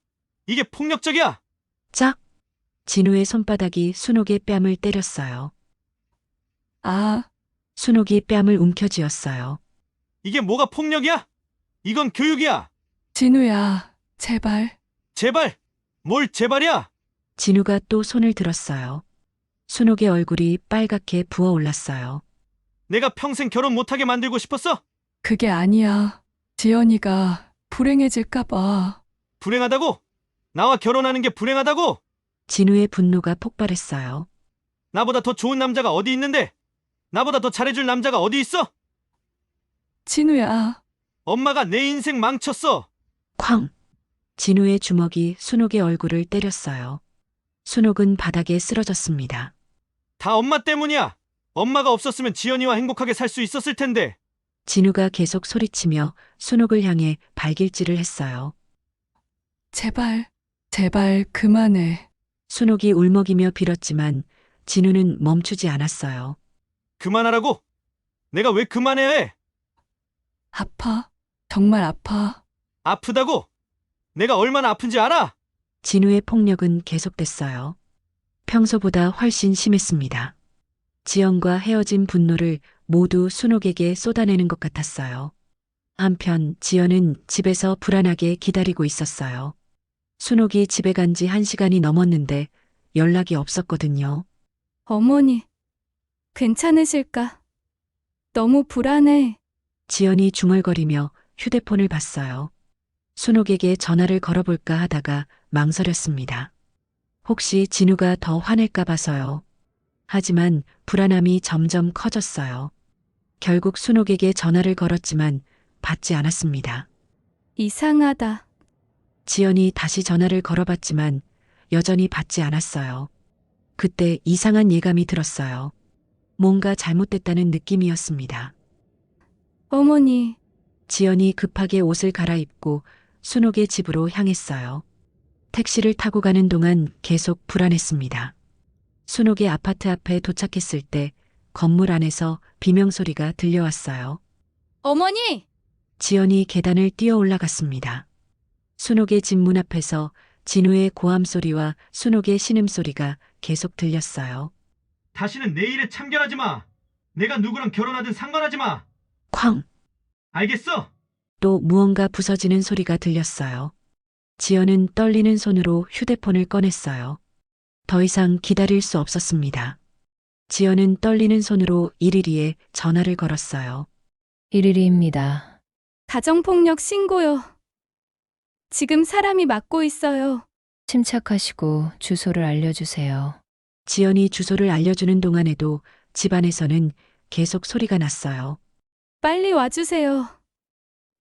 이게 폭력적이야. 짝! 진우의 손바닥이 순옥의 뺨을 때렸어요. 아, 순옥이 뺨을 움켜쥐었어요. 이게 뭐가 폭력이야? 이건 교육이야. 진우야, 제발. 제발. 뭘 제발이야? 진우가 또 손을 들었어요. 순옥의 얼굴이 빨갛게 부어올랐어요. 내가 평생 결혼 못하게 만들고 싶었어? 그게 아니야. 지연이가 불행해질까봐. 불행하다고? 나와 결혼하는 게 불행하다고? 진우의 분노가 폭발했어요. 나보다 더 좋은 남자가 어디 있는데? 나보다 더 잘해줄 남자가 어디 있어? 진우야, 엄마가 내 인생 망쳤어. 쾅! 진우의 주먹이 순옥의 얼굴을 때렸어요. 순옥은 바닥에 쓰러졌습니다. 다 엄마 때문이야. 엄마가 없었으면 지연이와 행복하게 살 수 있었을 텐데. 진우가 계속 소리치며 순옥을 향해 발길질을 했어요. 제발, 제발 그만해. 순옥이 울먹이며 빌었지만 진우는 멈추지 않았어요. 그만하라고? 내가 왜 그만해야 해? 아파. 정말 아파. 아프다고? 내가 얼마나 아픈지 알아? 진우의 폭력은 계속됐어요. 평소보다 훨씬 심했습니다. 지연과 헤어진 분노를 모두 순옥에게 쏟아내는 것 같았어요. 한편 지연은 집에서 불안하게 기다리고 있었어요. 순옥이 집에 간 지 1시간이 넘었는데 연락이 없었거든요. 어머니, 괜찮으실까? 너무 불안해. 지연이 중얼거리며 휴대폰을 봤어요. 순옥에게 전화를 걸어볼까 하다가 망설였습니다. 혹시 진우가 더 화낼까 봐서요. 하지만 불안함이 점점 커졌어요. 결국 순옥에게 전화를 걸었지만 받지 않았습니다. 이상하다. 지연이 다시 전화를 걸어봤지만 여전히 받지 않았어요. 그때 이상한 예감이 들었어요. 뭔가 잘못됐다는 느낌이었습니다. 어머니, 지연이 급하게 옷을 갈아입고 순옥의 집으로 향했어요. 택시를 타고 가는 동안 계속 불안했습니다. 순옥의 아파트 앞에 도착했을 때 건물 안에서 비명소리가 들려왔어요. 어머니! 지연이 계단을 뛰어 올라갔습니다. 순옥의 집 문 앞에서 진우의 고함 소리와 순옥의 신음소리가 계속 들렸어요. 다시는 내 일에 참견하지 마. 내가 누구랑 결혼하든 상관하지 마. 쾅! 알겠어? 또 무언가 부서지는 소리가 들렸어요. 지연은 떨리는 손으로 휴대폰을 꺼냈어요. 더 이상 기다릴 수 없었습니다. 지연은 떨리는 손으로 112에 전화를 걸었어요. 112입니다. 가정폭력 신고요. 지금 사람이 맞고 있어요. 침착하시고 주소를 알려주세요. 지연이 주소를 알려주는 동안에도 집안에서는 계속 소리가 났어요. 빨리 와주세요.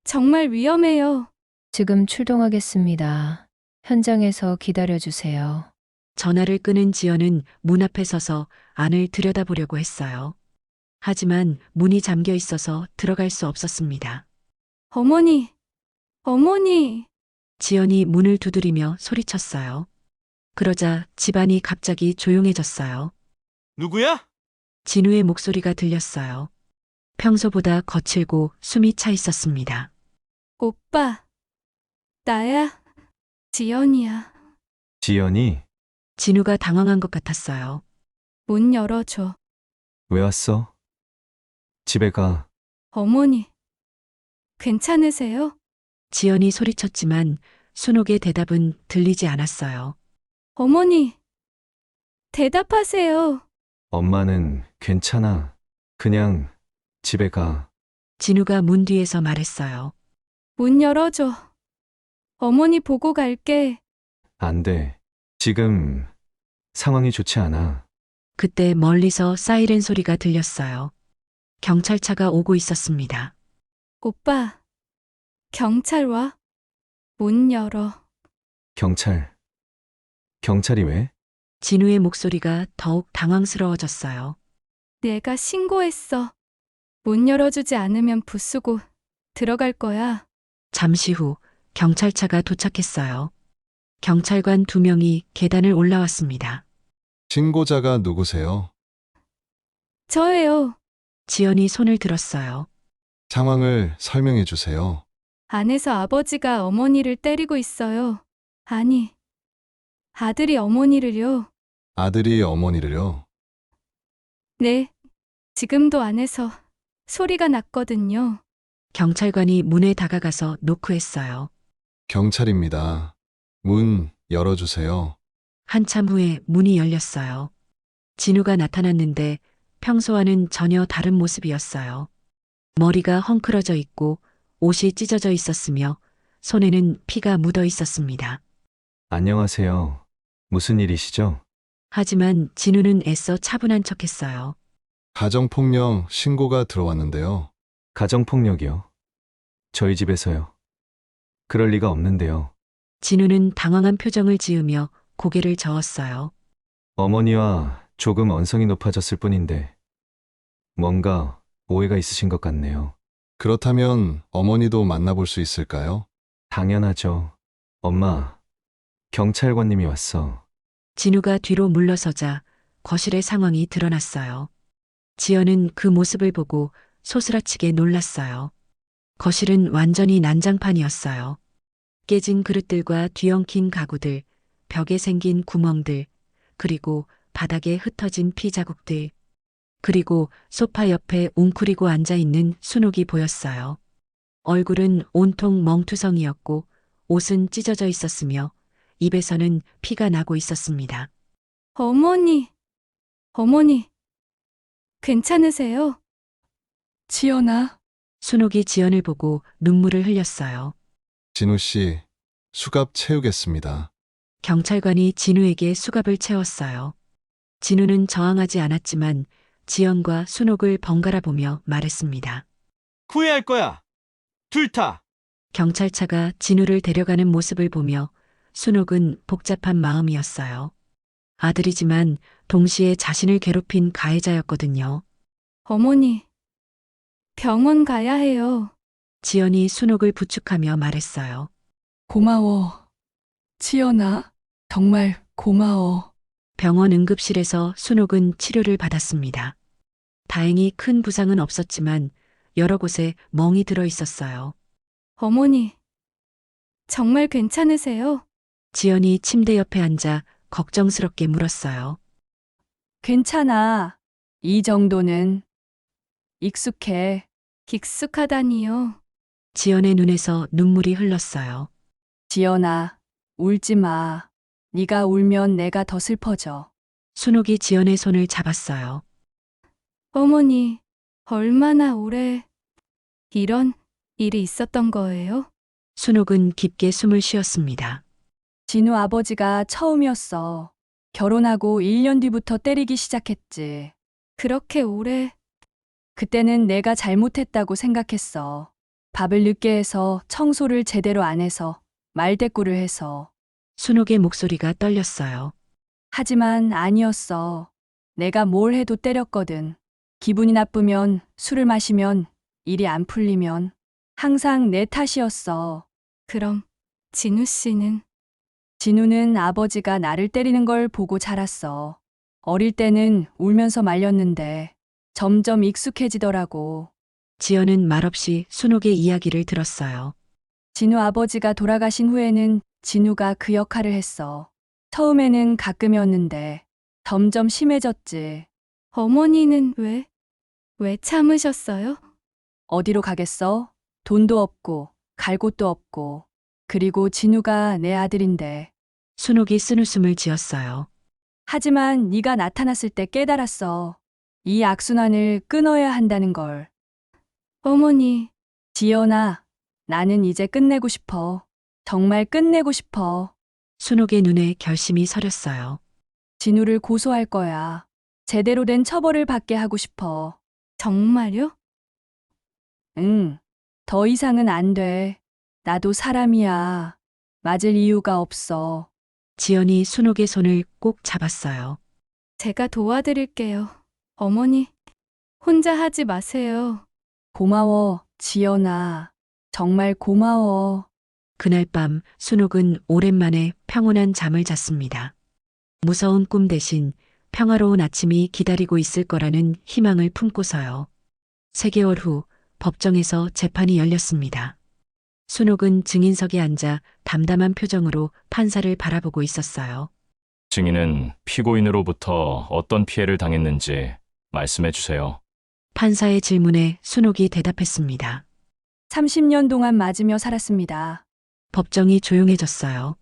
정말 위험해요. 지금 출동하겠습니다. 현장에서 기다려주세요. 전화를 끊은 지연은 문 앞에 서서 안을 들여다보려고 했어요. 하지만 문이 잠겨 있어서 들어갈 수 없었습니다. 어머니, 어머니. 지연이 문을 두드리며 소리쳤어요. 그러자 집안이 갑자기 조용해졌어요. 누구야? 진우의 목소리가 들렸어요. 평소보다 거칠고 숨이 차 있었습니다. 오빠. 나야. 지연이야. 지연이, 진우가 당황한 것 같았어요. 문 열어줘. 왜 왔어? 집에 가. 어머니. 괜찮으세요? 지연이 소리쳤지만 순옥의 대답은 들리지 않았어요. 어머니. 대답하세요. 엄마는 괜찮아. 그냥 집에 가. 진우가 문 뒤에서 말했어요. 문 열어줘. 어머니 보고 갈게. 안 돼. 지금 상황이 좋지 않아. 그때 멀리서 사이렌 소리가 들렸어요. 경찰차가 오고 있었습니다. 오빠. 경찰 와. 문 열어. 경찰. 경찰이 왜? 진우의 목소리가 더욱 당황스러워졌어요. 내가 신고했어. 문 열어주지 않으면 부수고 들어갈 거야. 잠시 후 경찰차가 도착했어요. 경찰관 2명이 계단을 올라왔습니다. 신고자가 누구세요? 저예요. 지연이 손을 들었어요. 상황을 설명해 주세요. 안에서 아버지가 어머니를 때리고 있어요. 아니, 아들이 어머니를요. 아들이 어머니를요. 네, 지금도 안에서 소리가 났거든요. 경찰관이 문에 다가가서 노크했어요. 경찰입니다. 문 열어주세요. 한참 후에 문이 열렸어요. 진우가 나타났는데 평소와는 전혀 다른 모습이었어요. 머리가 헝클어져 있고 옷이 찢어져 있었으며 손에는 피가 묻어 있었습니다. 안녕하세요. 무슨 일이시죠? 하지만 진우는 애써 차분한 척했어요. 가정폭력 신고가 들어왔는데요. 가정폭력이요. 저희 집에서요. 그럴 리가 없는데요. 진우는 당황한 표정을 지으며 고개를 저었어요. 어머니와 조금 언성이 높아졌을 뿐인데 뭔가 오해가 있으신 것 같네요. 그렇다면 어머니도 만나볼 수 있을까요? 당연하죠. 엄마, 경찰관님이 왔어. 진우가 뒤로 물러서자 거실의 상황이 드러났어요. 지연은 그 모습을 보고 소스라치게 놀랐어요. 거실은 완전히 난장판이었어요. 깨진 그릇들과 뒤엉킨 가구들, 벽에 생긴 구멍들, 그리고 바닥에 흩어진 피 자국들, 그리고 소파 옆에 웅크리고 앉아있는 순옥이 보였어요. 얼굴은 온통 멍투성이었고 옷은 찢어져 있었으며 입에서는 피가 나고 있었습니다. 어머니, 괜찮으세요? 지연아, 순옥이 지연을 보고 눈물을 흘렸어요. 진우 씨, 수갑 채우겠습니다. 경찰관이 진우에게 수갑을 채웠어요. 진우는 저항하지 않았지만 지연과 순옥을 번갈아 보며 말했습니다. 후회할 거야. 둘 다. 경찰차가 진우를 데려가는 모습을 보며 순옥은 복잡한 마음이었어요. 아들이지만 동시에 자신을 괴롭힌 가해자였거든요. 어머니, 병원 가야 해요. 지연이 순옥을 부축하며 말했어요. 고마워. 지연아, 정말 고마워. 병원 응급실에서 순옥은 치료를 받았습니다. 다행히 큰 부상은 없었지만 여러 곳에 멍이 들어 있었어요. 어머니, 정말 괜찮으세요? 지연이 침대 옆에 앉아 걱정스럽게 물었어요. 괜찮아. 이 정도는 익숙해. 익숙하다니요. 지연의 눈에서 눈물이 흘렀어요. 지연아, 울지 마. 네가 울면 내가 더 슬퍼져. 순옥이 지연의 손을 잡았어요. 어머니, 얼마나 오래 이런 일이 있었던 거예요? 순옥은 깊게 숨을 쉬었습니다. 진우 아버지가 처음이었어. 결혼하고 1년 뒤부터 때리기 시작했지. 그렇게 오래 그때는 내가 잘못했다고 생각했어. 밥을 늦게 해서 청소를 제대로 안 해서 말대꾸를 해서. 순옥의 목소리가 떨렸어요. 하지만 아니었어. 내가 뭘 해도 때렸거든. 기분이 나쁘면, 술을 마시면, 일이 안 풀리면 항상 내 탓이었어. 그럼 진우 씨는 진우는 아버지가 나를 때리는 걸 보고 자랐어. 어릴 때는 울면서 말렸는데 점점 익숙해지더라고. 지연은 말없이 순옥의 이야기를 들었어요. 진우 아버지가 돌아가신 후에는 진우가 그 역할을 했어. 처음에는 가끔이었는데 점점 심해졌지. 어머니는 왜 참으셨어요? 어디로 가겠어? 돈도 없고 갈 곳도 없고. 그리고 진우가 내 아들인데. 순옥이 쓴웃음을 지었어요. 하지만 네가 나타났을 때 깨달았어. 이 악순환을 끊어야 한다는 걸. 어머니, 지연아, 나는 이제 끝내고 싶어. 정말 끝내고 싶어. 순옥의 눈에 결심이 서렸어요. 진우를 고소할 거야. 제대로 된 처벌을 받게 하고 싶어. 정말요? 응. 더 이상은 안 돼. 나도 사람이야. 맞을 이유가 없어. 지연이 순옥의 손을 꼭 잡았어요. 제가 도와드릴게요. 어머니, 혼자 하지 마세요. 고마워, 지연아. 정말 고마워. 그날 밤 순옥은 오랜만에 평온한 잠을 잤습니다. 무서운 꿈 대신 평화로운 아침이 기다리고 있을 거라는 희망을 품고서요. 3개월 후 법정에서 재판이 열렸습니다. 순옥은 증인석에 앉아 담담한 표정으로 판사를 바라보고 있었어요. 증인은 피고인으로부터 어떤 피해를 당했는지 말씀해 주세요. 판사의 질문에 순옥이 대답했습니다. 30년 동안 맞으며 살았습니다. 법정이 조용해졌어요.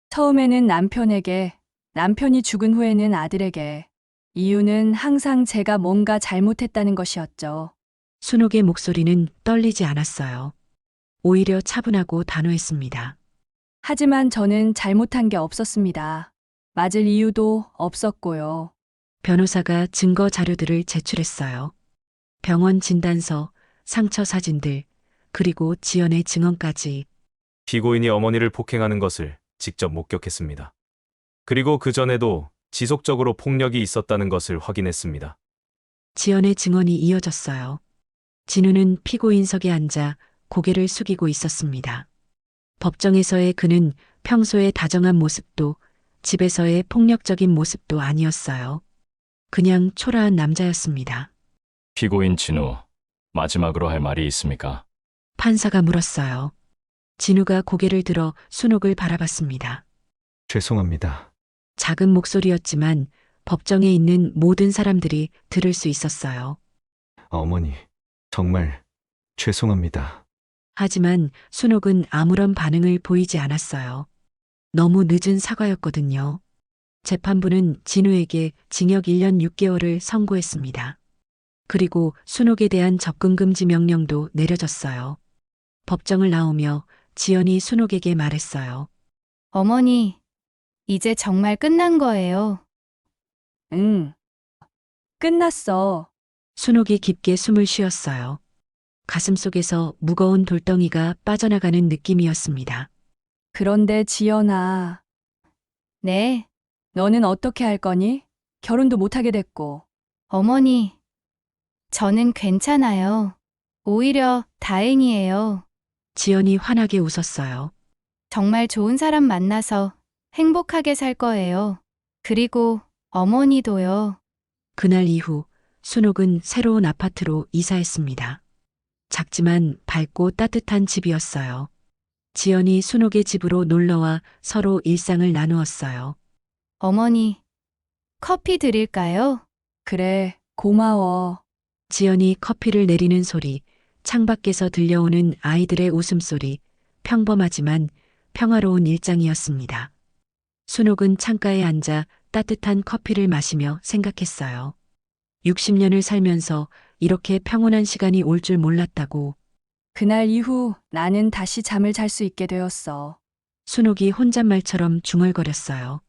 처음에는 남편에게, 남편이 죽은 후에는 아들에게. 이유는 항상 제가 뭔가 잘못했다는 것이었죠. 순옥의 목소리는 떨리지 않았어요. 오히려 차분하고 단호했습니다. 하지만 저는 잘못한 게 없었습니다. 맞을 이유도 없었고요. 변호사가 증거 자료들을 제출했어요. 병원 진단서, 상처 사진들, 그리고 지연의 증언까지. 피고인이 어머니를 폭행하는 것을 직접 목격했습니다. 그리고 그 전에도 지속적으로 폭력이 있었다는 것을 확인했습니다. 지연의 증언이 이어졌어요. 진우는 피고인석에 앉아 고개를 숙이고 있었습니다. 법정에서의 그는 평소의 다정한 모습도 집에서의 폭력적인 모습도 아니었어요. 그냥 초라한 남자였습니다. 피고인 진우, 마지막으로 할 말이 있습니까? 판사가 물었어요. 진우가 고개를 들어 순옥을 바라봤습니다. 죄송합니다. 작은 목소리였지만 법정에 있는 모든 사람들이 들을 수 있었어요. 어머니, 정말 죄송합니다. 하지만 순옥은 아무런 반응을 보이지 않았어요. 너무 늦은 사과였거든요. 재판부는 진우에게 징역 1년 6개월을 선고했습니다. 그리고 순옥에 대한 접근금지 명령도 내려졌어요. 법정을 나오며 지연이 순옥에게 말했어요. 어머니, 이제 정말 끝난 거예요. 응. 끝났어. 순옥이 깊게 숨을 쉬었어요. 가슴속에서 무거운 돌덩이가 빠져나가는 느낌이었습니다. 그런데 지연아, 네, 너는 어떻게 할 거니? 결혼도 못하게 됐고. 어머니, 저는 괜찮아요. 오히려 다행이에요. 지연이 환하게 웃었어요. 정말 좋은 사람 만나서 행복하게 살 거예요. 그리고 어머니도요. 그날 이후 순옥은 새로운 아파트로 이사했습니다. 작지만 밝고 따뜻한 집이었어요. 지연이 순옥의 집으로 놀러와 서로 일상을 나누었어요. 어머니, 커피 드릴까요? 그래, 고마워. 지연이 커피를 내리는 소리, 창밖에서 들려오는 아이들의 웃음소리, 평범하지만 평화로운 일상이었습니다. 순옥은 창가에 앉아 따뜻한 커피를 마시며 생각했어요. 60년을 살면서 이렇게 평온한 시간이 올 줄 몰랐다고. 그날 이후 나는 다시 잠을 잘 수 있게 되었어. 순옥이 혼잣말처럼 중얼거렸어요.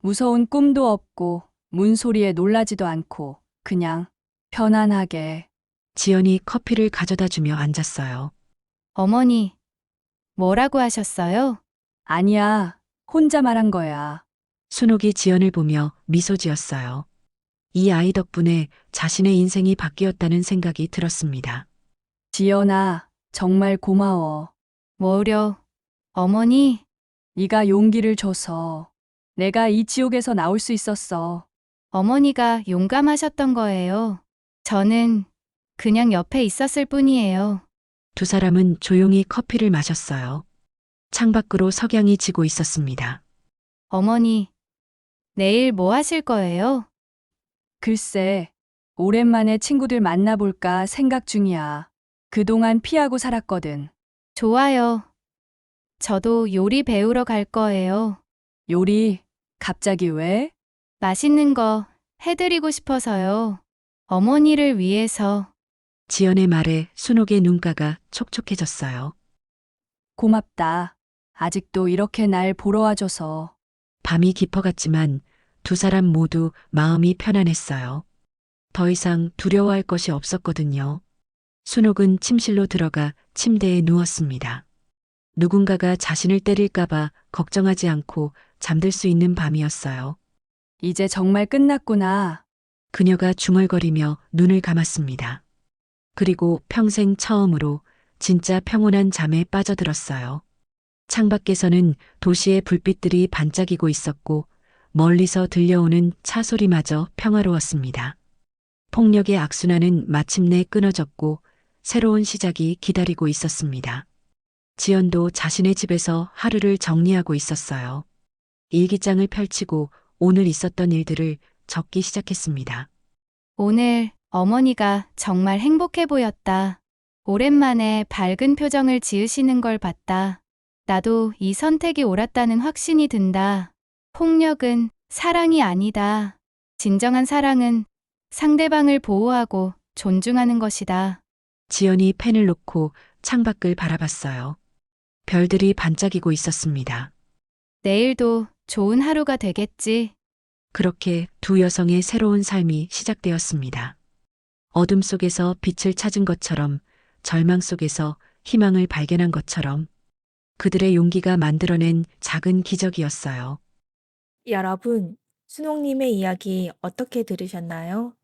무서운 꿈도 없고 문소리에 놀라지도 않고 그냥 편안하게. 지연이 커피를 가져다 주며 앉았어요. 어머니, 뭐라고 하셨어요? 아니야, 혼자 말한 거야. 순옥이 지연을 보며 미소 지었어요. 이 아이 덕분에 자신의 인생이 바뀌었다는 생각이 들었습니다. 지연아, 정말 고마워. 뭐려, 어머니, 네가 용기를 줘서 내가 이 지옥에서 나올 수 있었어. 어머니가 용감하셨던 거예요. 저는 그냥 옆에 있었을 뿐이에요. 두 사람은 조용히 커피를 마셨어요. 창밖으로 석양이 지고 있었습니다. 어머니, 내일 뭐 하실 거예요? 글쎄, 오랜만에 친구들 만나볼까 생각 중이야. 그동안 피하고 살았거든. 좋아요. 저도 요리 배우러 갈 거예요. 요리, 갑자기 왜? 맛있는 거 해드리고 싶어서요. 어머니를 위해서. 지연의 말에 순옥의 눈가가 촉촉해졌어요. 고맙다. 아직도 이렇게 날 보러 와줘서. 밤이 깊어갔지만 두 사람 모두 마음이 편안했어요. 더 이상 두려워할 것이 없었거든요. 순옥은 침실로 들어가 침대에 누웠습니다. 누군가가 자신을 때릴까봐 걱정하지 않고 잠들 수 있는 밤이었어요. 이제 정말 끝났구나. 그녀가 중얼거리며 눈을 감았습니다. 그리고 평생 처음으로 진짜 평온한 잠에 빠져들었어요. 창밖에서는 도시의 불빛들이 반짝이고 있었고 멀리서 들려오는 차 소리마저 평화로웠습니다. 폭력의 악순환은 마침내 끊어졌고 새로운 시작이 기다리고 있었습니다. 지연도 자신의 집에서 하루를 정리하고 있었어요. 일기장을 펼치고 오늘 있었던 일들을 적기 시작했습니다. 오늘 어머니가 정말 행복해 보였다. 오랜만에 밝은 표정을 지으시는 걸 봤다. 나도 이 선택이 옳았다는 확신이 든다. 폭력은 사랑이 아니다. 진정한 사랑은 상대방을 보호하고 존중하는 것이다. 지연이 펜을 놓고 창밖을 바라봤어요. 별들이 반짝이고 있었습니다. 내일도 좋은 하루가 되겠지. 그렇게 두 여성의 새로운 삶이 시작되었습니다. 어둠 속에서 빛을 찾은 것처럼, 절망 속에서 희망을 발견한 것처럼 그들의 용기가 만들어낸 작은 기적이었어요. 여러분, 순옥님의 이야기 어떻게 들으셨나요?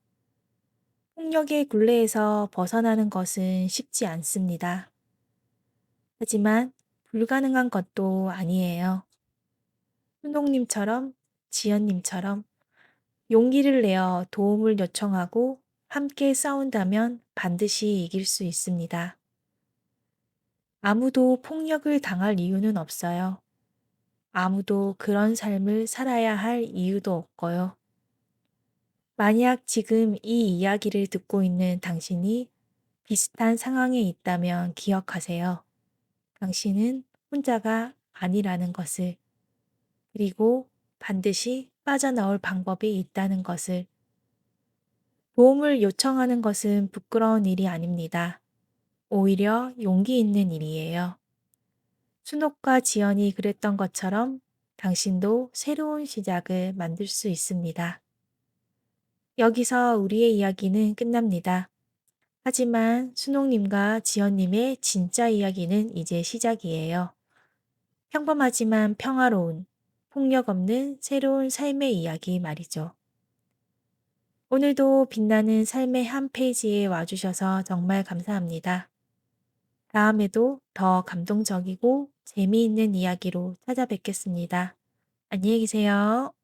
폭력의 굴레에서 벗어나는 것은 쉽지 않습니다. 하지만 불가능한 것도 아니에요. 순옥님처럼, 지연님처럼 용기를 내어 도움을 요청하고 함께 싸운다면 반드시 이길 수 있습니다. 아무도 폭력을 당할 이유는 없어요. 아무도 그런 삶을 살아야 할 이유도 없고요. 만약 지금 이 이야기를 듣고 있는 당신이 비슷한 상황에 있다면 기억하세요. 당신은 혼자가 아니라는 것을, 그리고 반드시 빠져나올 방법이 있다는 것을. 도움을 요청하는 것은 부끄러운 일이 아닙니다. 오히려 용기 있는 일이에요. 순옥과 지연이 그랬던 것처럼 당신도 새로운 시작을 만들 수 있습니다. 여기서 우리의 이야기는 끝납니다. 하지만 순옥님과 지연님의 진짜 이야기는 이제 시작이에요. 평범하지만 평화로운, 폭력 없는 새로운 삶의 이야기 말이죠. 오늘도 빛나는 삶의 한 페이지에 와주셔서 정말 감사합니다. 다음에도 더 감동적이고 재미있는 이야기로 찾아뵙겠습니다. 안녕히 계세요.